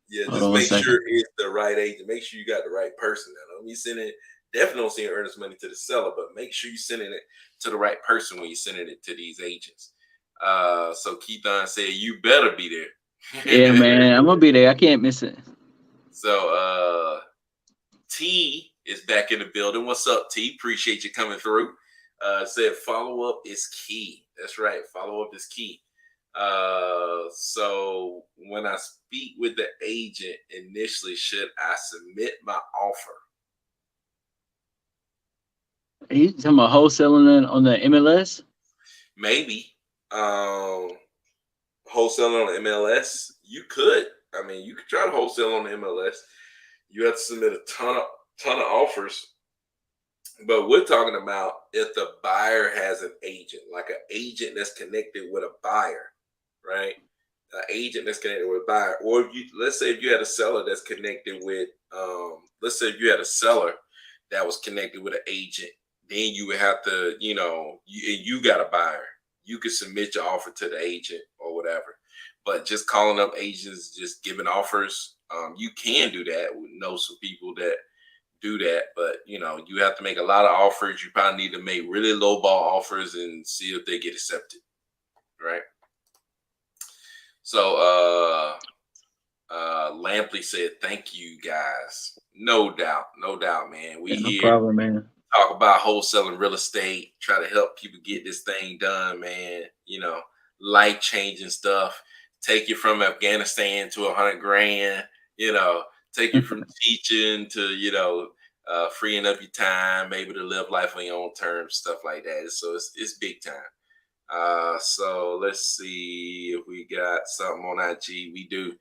Yeah, Hold just on one make sure second. it's the right agent. Make sure you got the right person. Now, don't be sending. Definitely don't send earnest money to the seller, but make sure you're sending it to the right person when you're sending it to these agents. So Keithon said you better be Yeah, there. man. I'm gonna be there. I can't miss it. So T is back in the building. What's up, T? Appreciate you coming through. Said follow up is key. That's right. Follow up is key. So when I speak with the agent initially, should I submit my offer? Are you talking about wholesaling on the MLS? Maybe. Wholesaling on the MLS. You could. I mean, you could try to wholesale on the MLS. You have to submit a ton of offers. But we're talking about if the buyer has an agent, like an agent that's connected with a buyer, right? An agent that's connected with a buyer, or if you, let's say if you had a seller that's connected with, let's say if you had a seller that was connected with an agent, then you would have to, you got a buyer, you could submit your offer to the agent or whatever. But just calling up agents, just giving offers, you can do that. We know some people that do that, but you have to make a lot of offers. You probably need to make really low ball offers and see if they get accepted, right? So Lampley said, thank you guys. No doubt, man. We Yeah, no here problem, man. talk about wholesaling real estate, try to help people get this thing done, man. Life changing stuff. Take you from Afghanistan to 100 grand, take you from teaching to, freeing up your time, able to live life on your own terms, stuff like that. So it's big time. So let's see if we got something on IG. We do.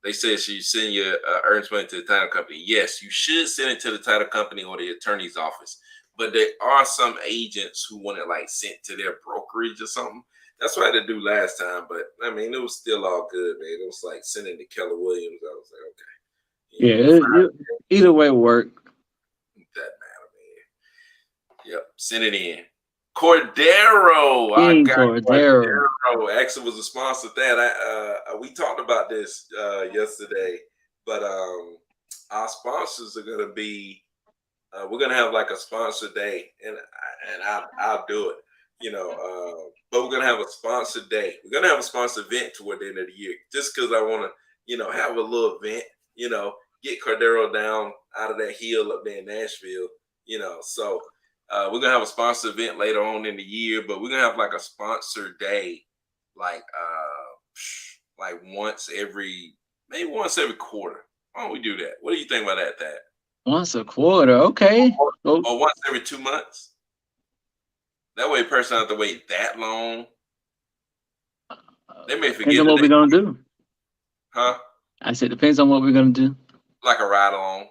They said, should you send your earnest money to the title company? Yes, you should send it to the title company or the attorney's office. But there are some agents who want it like sent to their brokerage or something. That's what I had to do last time. But I mean, it was still all good, man. It was like sending to Keller Williams. I was like, okay. Yeah, either way work. That matter, man. Yep, send it in. Cordero, I King got Cordero. Cordero. Actually, was a sponsor of that. We talked about this yesterday, but our sponsors are gonna be. We're gonna have like a sponsor day, and I'll do it. But we're gonna have a sponsor day. We're gonna have a sponsor event toward the end of the year, just because I want to, have a little event. Get Cordero down out of that hill up there in Nashville. So. We're gonna have a sponsor event later on in the year, but we're gonna have like a sponsor day, like maybe once every quarter. Why don't we do that? What do you think about that? Once a quarter, okay. Or once every 2 months. That way, a person don't have to wait that long. They may forget. Depends on what we're gonna do. Huh? I said depends on what we're gonna do. Like a ride along.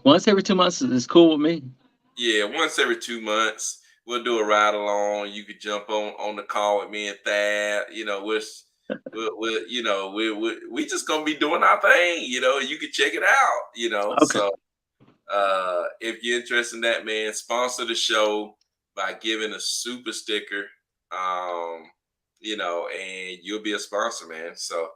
Once every 2 months is cool with me. Yeah, once every 2 months, we'll do a ride along. You could jump on the call with me and Thad. We just gonna be doing our thing. You can check it out. Okay. So if you're interested in that, man, sponsor the show by giving a super sticker. And you'll be a sponsor, man. So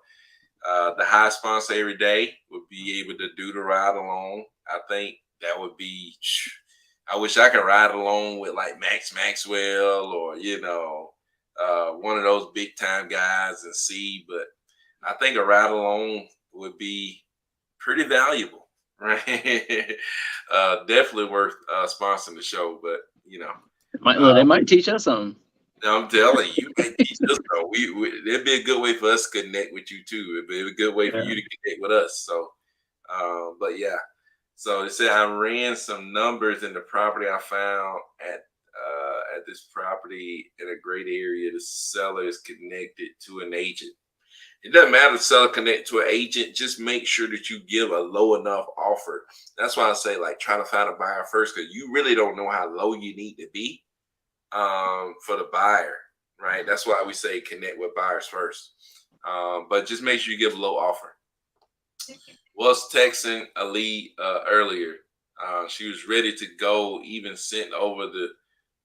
the high sponsor every day would be able to do the ride along. I think that would be. I wish I could ride along with like Max Maxwell or one of those big time guys and see. But I think a ride along would be pretty valuable, right? Definitely worth sponsoring the show. But They might teach us something. I'm telling you, might teach us. It'd be a good way for us to connect with you too. It'd be a good way for you to connect with us. So, but yeah. So they said I ran some numbers in the property I found at this property in a great area. The seller is connected to an agent. It doesn't matter if the seller connected to an agent. Just make sure that you give a low enough offer. That's why I say like try to find a buyer first, because you really don't know how low you need to be for the buyer, right? That's why we say connect with buyers first. But just make sure you give a low offer. Was texting a lead earlier. She was ready to go, even sent over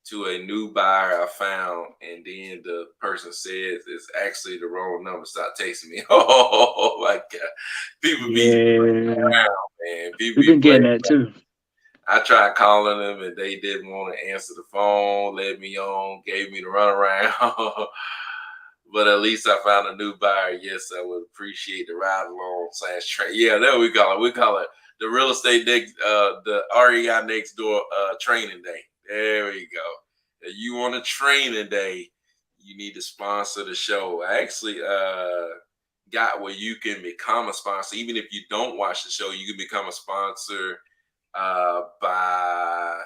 to a new buyer I found, and then the person says it's actually the wrong number. Stop texting me. Oh my god, people be around, man. People We've been getting that too. I tried calling them and they didn't want to answer the phone. Led me on, gave me the runaround. But at least I found a new buyer. Yes, I would appreciate the ride along /trade. Yeah, there we call it. We call it the real estate next, the REI next door training day. There we go. If you want a training day, you need to sponsor the show. I actually got where you can become a sponsor. Even if you don't watch the show, you can become a sponsor by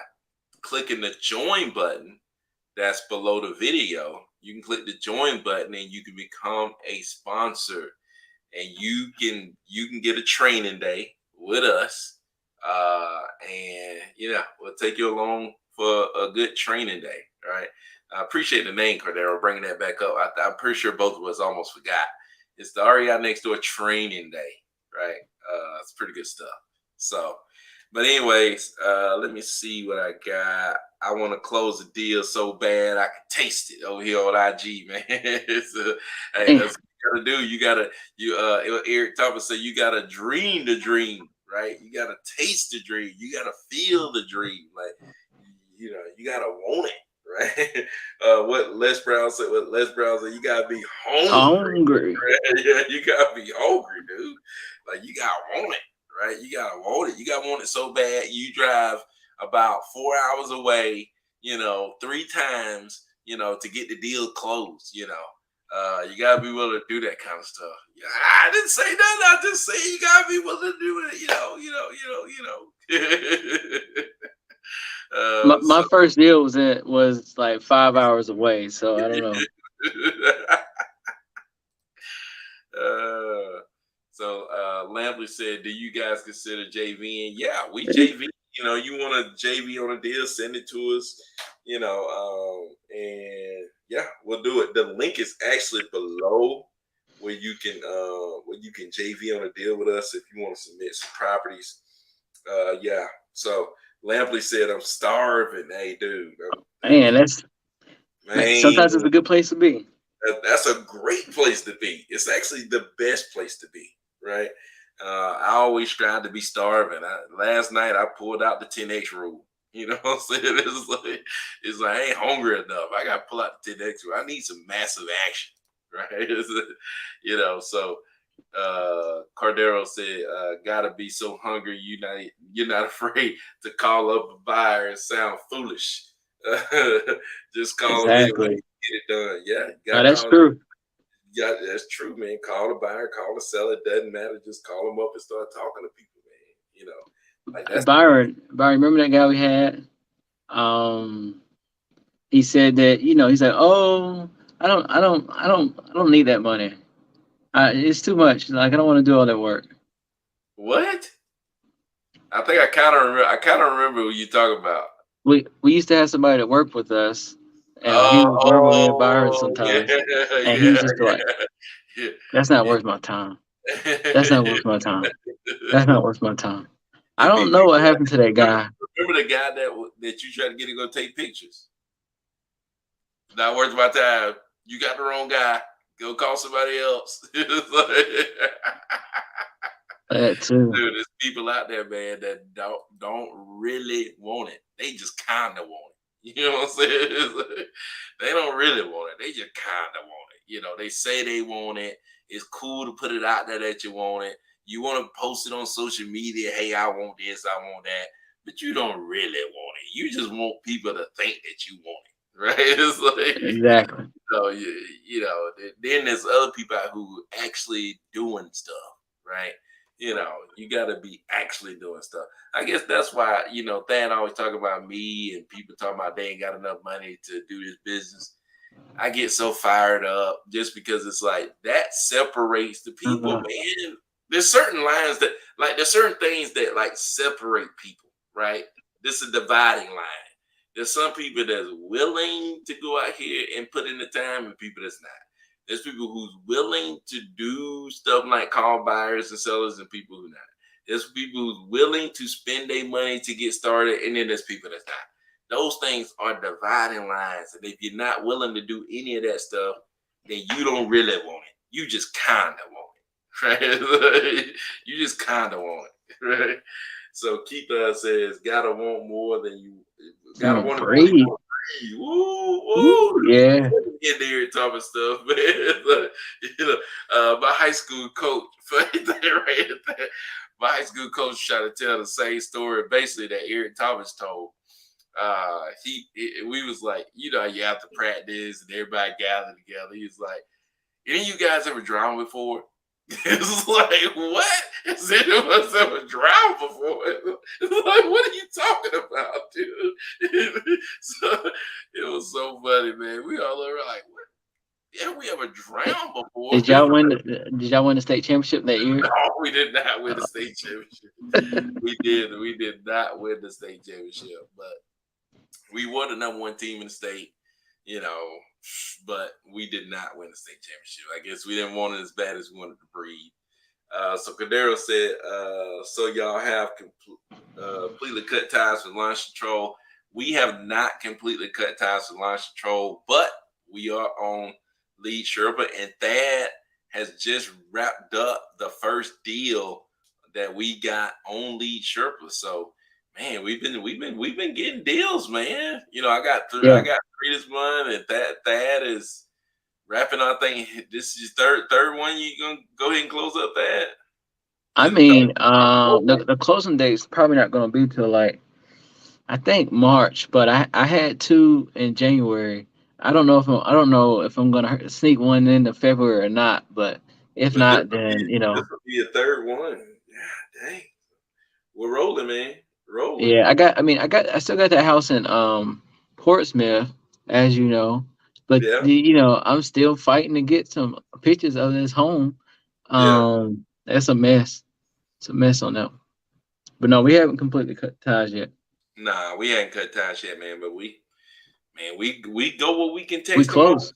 clicking the join button that's below the video. You can click the join button and you can become a sponsor, and you can get a training day with us, and we'll take you along for a good training day. Right? I appreciate the name, Cordero, bringing that back up. I'm pretty sure both of us almost forgot. It's the REI Next Door Training Day, right? It's pretty good stuff. So, but anyways, let me see what I got. I want to close the deal so bad I can taste it over here on IG, man. So, hey, that's what you gotta do. Eric Thomas said you gotta dream the dream, right? You gotta taste the dream. You gotta feel the dream. Like, you gotta want it. Right? What Les Brown said, you gotta be hungry. Right? Yeah, you gotta be hungry, dude. Like, you gotta want it, right? You gotta want it. You gotta want it so bad. You drive about 4 hours away, 3 times, to get the deal closed. You gotta be willing to do that kind of stuff. Yeah, I didn't say nothing. I just say you gotta be willing to do it. My first deal was like 5 hours away, so I don't know. Lampley said, "Do you guys consider JVing?" Yeah, we JV. You want to JV on a deal, send it to us. And yeah, we'll do it. The link is actually below where you can JV on a deal with us if you want to submit some properties. Yeah. So Lampley said, "I'm starving." Hey, dude. Man, sometimes it's a good place to be. That's a great place to be. It's actually the best place to be, right? I always strive to be starving. Last night I pulled out the 10X rule. You know what I'm saying? It's like I ain't hungry enough. I got to pull out the 10X rule. I need some massive action, right? So Cordero said, "Gotta be so hungry you're not afraid to call up a buyer and sound foolish. Just call them anyway, get it done." Yeah, that's true. Yeah, that's true, man. Call the buyer, call the seller. It doesn't matter. Just call them up and start talking to people, man. Like that's Byron, remember that guy we had? He said that he said, "Oh, I don't need that money. It's too much. Like I don't want to do all that work." What? I think I kind of remember who you talking about. We used to have somebody that worked with us, and he would work with me and Byron sometimes, and he was just like, "That's not worth my time. That's not worth my time. That's not worth my time." I don't know what happened to that guy. Remember the guy that you tried to get to go take pictures? Not worth my time. You got the wrong guy. Go call somebody else. That too. Dude, there's people out there, man, that don't really want it. They just kind of want it. You know what I'm saying? They don't really want it. They just kind of want it. They say they want it. It's cool to put it out there that you want it. You want to post it on social media. Hey, I want this. I want that. But you don't really want it. You just want people to think that you want it, right? It's like, exactly. So then there's other people out who actually doing stuff, right? You got to be actually doing stuff. I guess that's why, Than always talk about me and people talking about they ain't got enough money to do this business. I get so fired up just because it's like that separates the people, man. There's certain lines there's certain things that like separate people, right? This is a dividing line. There's some people that's willing to go out here and put in the time and people that's not. There's people who's willing to do stuff like call buyers and sellers and people who not. There's people who's willing to spend their money to get started, and then there's people that's not. Those things are dividing lines. And if you're not willing to do any of that stuff, then you don't really want it. You just kind of want it, right? You just kind of want it, right? So Keith says, "Gotta want more than you. Gotta want it more than you." Woo, yeah. Get there talking stuff, man. My high school coach, right there. my high school coach trying to tell the same story basically that Eric Thomas told. We was like, you know, you have to practice and everybody gathered together. He was like, any of you guys ever drowned before? It's like, what? Has any of us ever drowned before? It's like, what are you talking about, dude? So it was so funny, man. We all were like, what? Yeah, we ever drowned before? Did y'all win the state championship that year? No, we did not win the Uh, state championship. We did not win the state championship, but we were the number one team in the state, you know, but we did not win the state championship. I guess we didn't want it as bad as we wanted to breed. So Cadero said, so y'all have completely cut ties with launch control. We have not completely cut ties with launch control, but we are on lead Sherpa, and Thad has just wrapped up the first deal that we got on lead Sherpa. So man, we've been getting deals, man. You know, I yeah. got three this month, and Thad is wrapping our thing. This is your third one. You gonna go ahead and close up that? I This is the mean, fourth one? the closing date's probably not going to be till like I think March, but I had two in January. I don't know if I'm gonna sneak one into February or not, but if But not, then this will be a third one. Yeah, dang. We're rolling, man. Rolling. yeah, I still got that house in Portsmouth, as you know, but Yeah, I'm still fighting to get some pictures of this home. yeah. That's a mess. It's a mess on that one. But no, we haven't completely cut ties yet. Nah, we ain't cut ties yet, man. But we go where we can We text the most. close.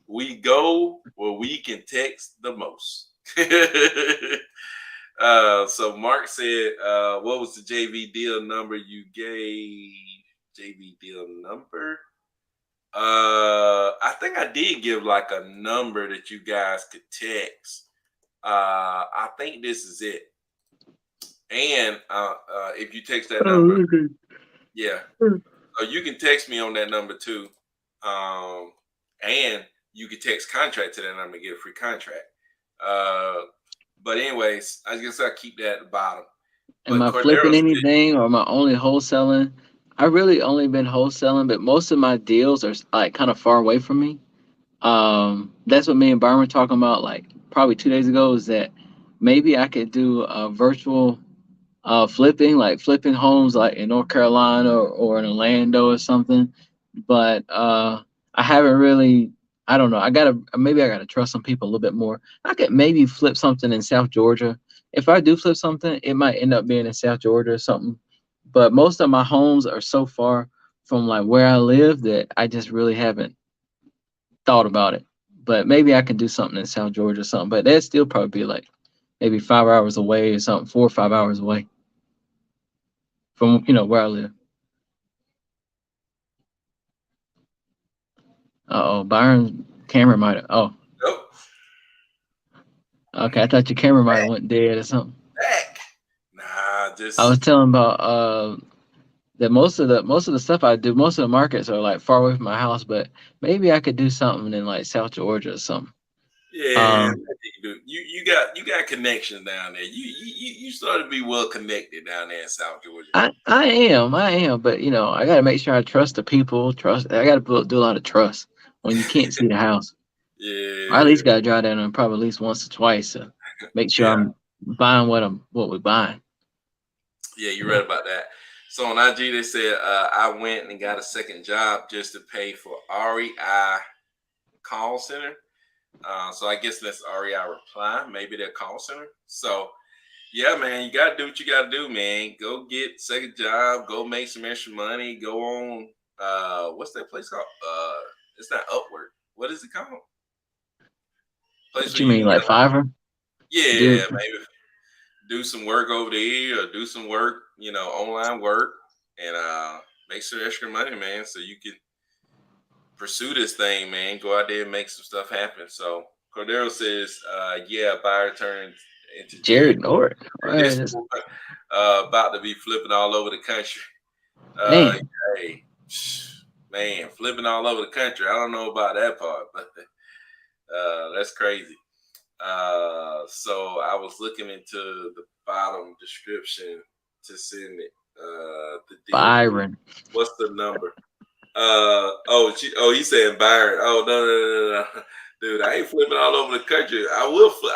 We go where we can text the most. So Mark said, what was the JV deal number you gave? JV deal number? I think I did give like a number that you guys could text. I think this is it. And if you text that number, Oh, okay. yeah. So you can text me on that number too. Um, and you can text contract to that number and get a free contract. Uh, but anyways, I guess I'll keep that at the bottom. Am But I Cordero flipping said, anything or am I only wholesaling? I really only been wholesaling, but most of my deals are like kind of far away from me. That's what me and Byron were talking about like probably 2 days ago is that maybe I could do a virtual flipping, like flipping homes like in North Carolina or in Orlando or something. But I haven't really. I don't know. I gotta trust some people a little bit more. I could maybe flip something in South Georgia. If I do flip something, it might end up being in South Georgia or something. But most of my homes are so far from like where I live that I just really haven't thought about it. But maybe I can do something in South Georgia or something. But that'd still probably be like maybe 5 hours away or something, 4 or 5 hours away from where I live. Oh, Byron's camera might have. Oh, nope, okay. I thought your camera might have went dead or something. back. Nah, I was just telling about that most of the stuff I do, most of the markets are like far away from my house, but maybe I could do something in like South Georgia or something. yeah. Um, You got connections down there. You start to be well connected down there in South Georgia. I am, but I got to make sure I trust the people. I got to do a lot of trust when you can't see the house. I at Yeah, least got to drive down there probably at least once or twice to make sure yeah, I'm buying what we're buying. yeah. You're Yeah. right about that. So on IG they said I went and got a second job just to pay for REI call center. So I guess that's REI reply, maybe their call center. So yeah, man, you gotta do what you gotta do, man. Go get second job, go make some extra money, go on what's that place called? It's not Upwork. What is it called? Place What where you you mean, can like get like Fiverr? yeah, Do maybe do some work over there or do some work, online work and make some extra money, man, so you can pursue this thing, man. Go out there and make some stuff happen. So Cordero says, yeah, buyer turned into Jared Jared Nord? All Nord. right, This that's, fool, about to be flipping all over the country. Uh, man. hey, man, flipping all over the country. I don't know about that part, but that's crazy. So I was looking into the bottom description to send it. The deal. Byron. What's the number? Oh, he's saying Byron. Oh, no. Dude, I ain't flipping all over the country. I will flip.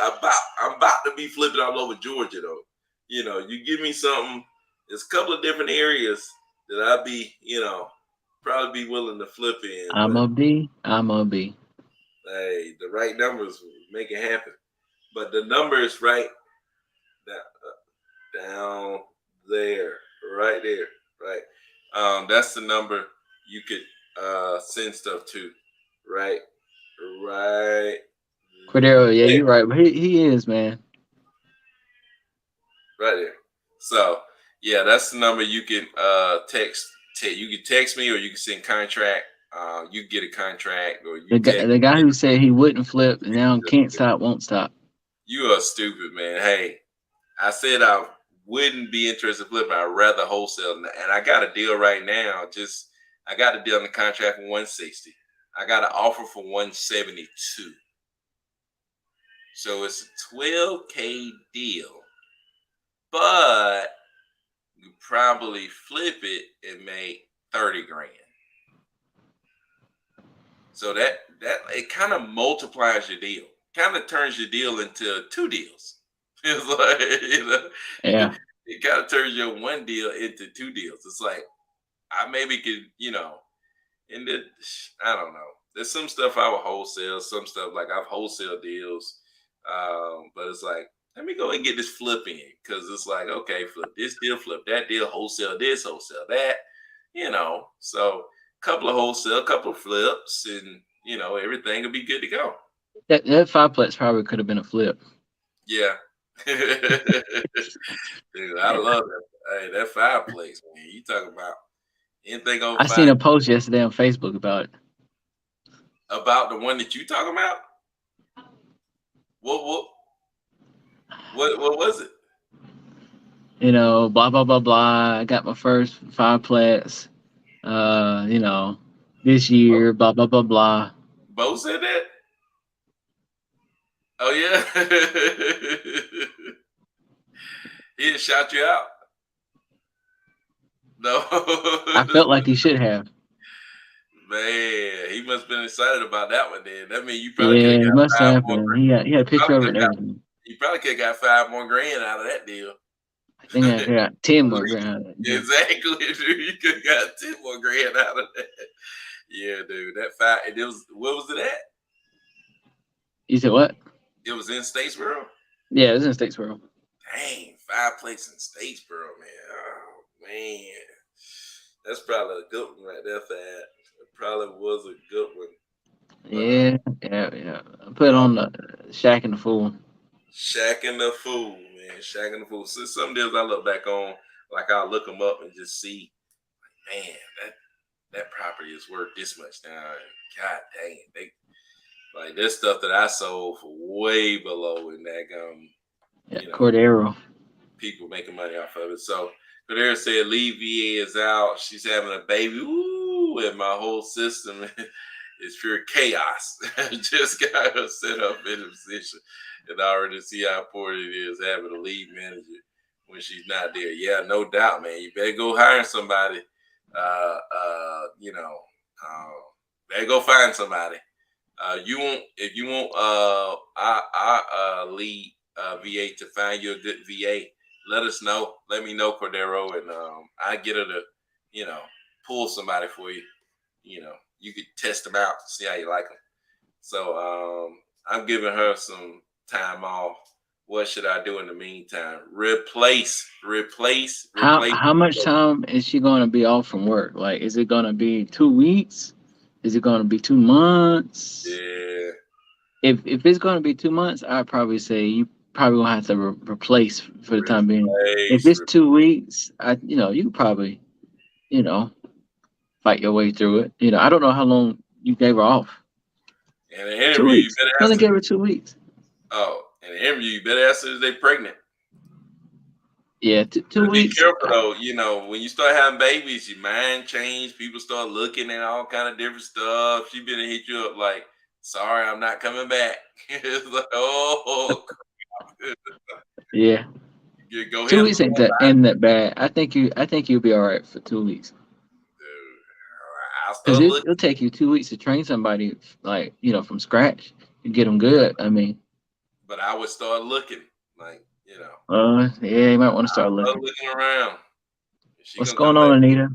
I'm about to be flipping all over Georgia, though. You know, you give me something, there's a couple of different areas that I'd be, probably be willing to flip in. I'm But a B. I'm a B. hey, the right numbers will make it happen. But the number is right down there, right there, right. That's the number you could send stuff to, right, right Cordero, yeah, there, you're right. But he is, man. right there. So yeah, that's the number you can text. You can text me, or you can send contract. You get a contract, or you text. The guy who said he wouldn't flip and now can't stop, won't stop. You are stupid, man. Hey, I said I wouldn't be interested in flipping. I'd rather wholesale, and I got a deal right now. I got a deal in the contract for 160. I got an offer for 172. So it's a 12K deal, but you probably flip it and make 30 grand. So that it kind of multiplies your deal, kind of turns your deal into two deals. It's like, Yeah. it kind of turns your one deal into two deals. It's like I maybe could, and then I don't know. There's some stuff I would wholesale, some stuff like I've wholesale deals, but it's like let me go and get this flip in because it's like okay, flip this deal, flip that deal, wholesale this, wholesale that, So couple of wholesale, couple of flips, and everything will be good to go. That fiveplex probably could have been a flip. Yeah. Dude, I Yeah. love that. Hey, that fireplace, man. You talking about anything over I seen five a post yesterday on Facebook about it. about the one that you talking about? What what was it? Blah blah blah blah. I got my first fiveplex. This Bo, year, blah blah blah blah. Bo said that? Oh yeah. He didn't shout you out. No. I felt like he should have. Man, he must have been excited about that one then. That means you probably could Yeah, have it got must five have more been. grand. He had a picture of it and everything. You probably could have got 5 more grand out of that deal. I think I got 10 more grand. Yeah. Exactly, dude. You could have got 10 more grand out of that. Yeah, dude. That five, and it was, what was it at? You said what? It was in Statesboro? Yeah, it was in Statesboro. Dang, 5 places in Statesboro, man. Oh, man. That's probably a good one right there, Fad. It probably was a good one. But, Yeah. I put on the Shack and the Fool. Shaq and the Fool, man. Shaq and the Fool. So some deals I look back on, like I'll look them up and just see, man, that property is worth this much now. God dang it. Like there's stuff that I sold for way below in that Cordero. people making money off of it. So Cordero said Lee VA is out. She's having a baby. Ooh, and my whole system is pure chaos. Just got her set up in a position and I already see how important it is having a lead manager when she's not there. Yeah, no doubt, man. You better go hire somebody. Better go find somebody. If you want our lead VA to find you a good VA, let us know. Let me know, Cordero, and I get her to, pull somebody for you. You could test them out, see how you like them. So I'm giving her some time off. What should I do in the meantime? Replace. How much time is she going to be off from work? Like, is it going to be 2 weeks? Is it going to be 2 months? Yeah. If it's going to be 2 months, I'd probably say you probably gonna have to replace for the time being. If it's 2 weeks, you could probably, fight your way through it. I don't know how long you gave her off. In the interview, 2 weeks. you better I only ask gave her 2 weeks. Oh, in the interview, you better ask her if they're pregnant. Yeah, 2 weeks. Be careful though. When you start having babies, your mind change. People start looking at all kind of different stuff. She better hit you up like, sorry, I'm not coming back. It's like, oh, Yeah. you go ahead 2 weeks and ain't that bad. I think you'll be all right for 2 weeks. I'll Because start looking, it'll take you 2 weeks to train somebody, like, from scratch and get them good. I mean, but I would start looking, like, yeah, you might want to I start start looking. looking around. She What's gonna going come on, back. Anita?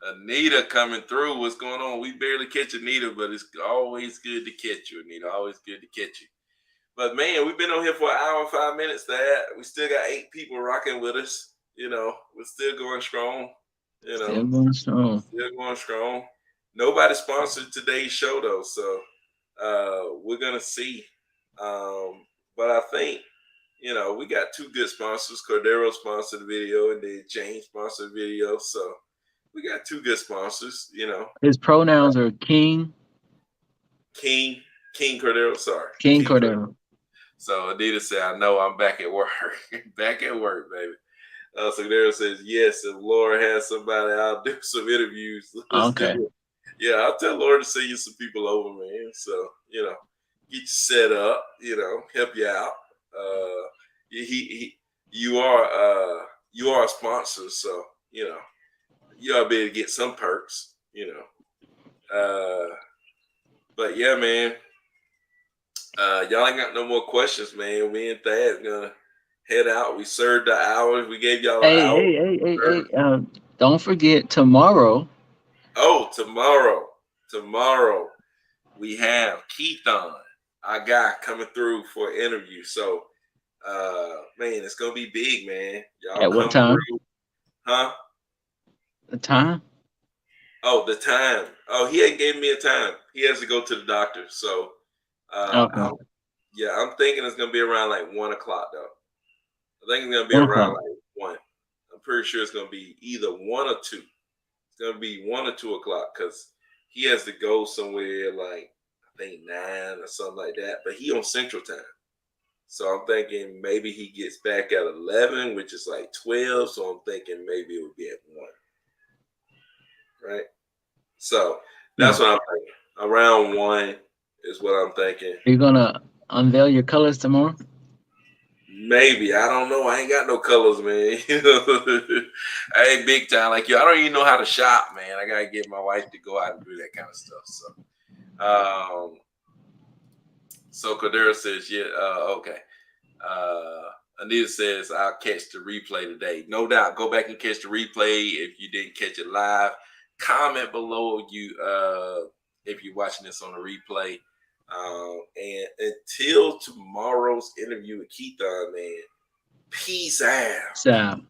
Anita coming through. What's going on? We barely catch Anita, but it's always good to catch you, Anita. Always good to catch you. But man, we've been on here for an hour and 5 minutes. That we still got 8 people rocking with us. We're still going strong. You know, Still going strong. still going strong. Nobody sponsored today's show though, so we're gonna see. But I think we got two good sponsors. Cordero sponsored the video, and then James sponsored the video. So we got two good sponsors. His pronouns are King, King King Cordero. Sorry, King King Cordero. Cordero. So Anita said, "I know I'm back at work, back at work, baby." So Cordero says, "Yes, if Laura has somebody, I'll do some interviews. Let's do Okay. it." Yeah, I'll tell Laura to send you some people over, man. So get you set up. Help you out. You are a sponsor, so you ought to be able to get some perks. But yeah, man. Y'all ain't got no more questions, man. Me and Thad gonna head out. We served the hours. We gave y'all an Hey, hour. hey, hey, hey, hey. Don't forget tomorrow. Oh, tomorrow we have Keith on, our guy, coming through for an interview. So, man, it's gonna be big, man. Y'all At what come time? through, huh? The time? Oh, the time. Oh, he ain't gave me a time. He has to go to the doctor. So, Okay. I'm thinking it's gonna be around like 1 o'clock though. I think it's gonna be 1 o'clock. around like 1. I'm pretty sure it's gonna be either 1 or 2. It's gonna be 1 or 2 o'clock because he has to go somewhere like I think 9 or something like that. But he on Central Time, so I'm thinking maybe he gets back at 11, which is like 12. So I'm thinking maybe it would be at 1, right? So Yeah. that's what I'm thinking. Around 1 is what I'm thinking. You're gonna unveil your colors tomorrow? Maybe, I don't know. I ain't got no colors, man. I ain't big time like you. I don't even know how to shop, man. I gotta get my wife to go out and do that kind of stuff. So Cordero says, yeah, okay. Anita says, I'll catch the replay today. No doubt. Go back and catch the replay if you didn't catch it live. Comment below if you're watching this on a replay. And until tomorrow's interview with Keith, man, peace out. So.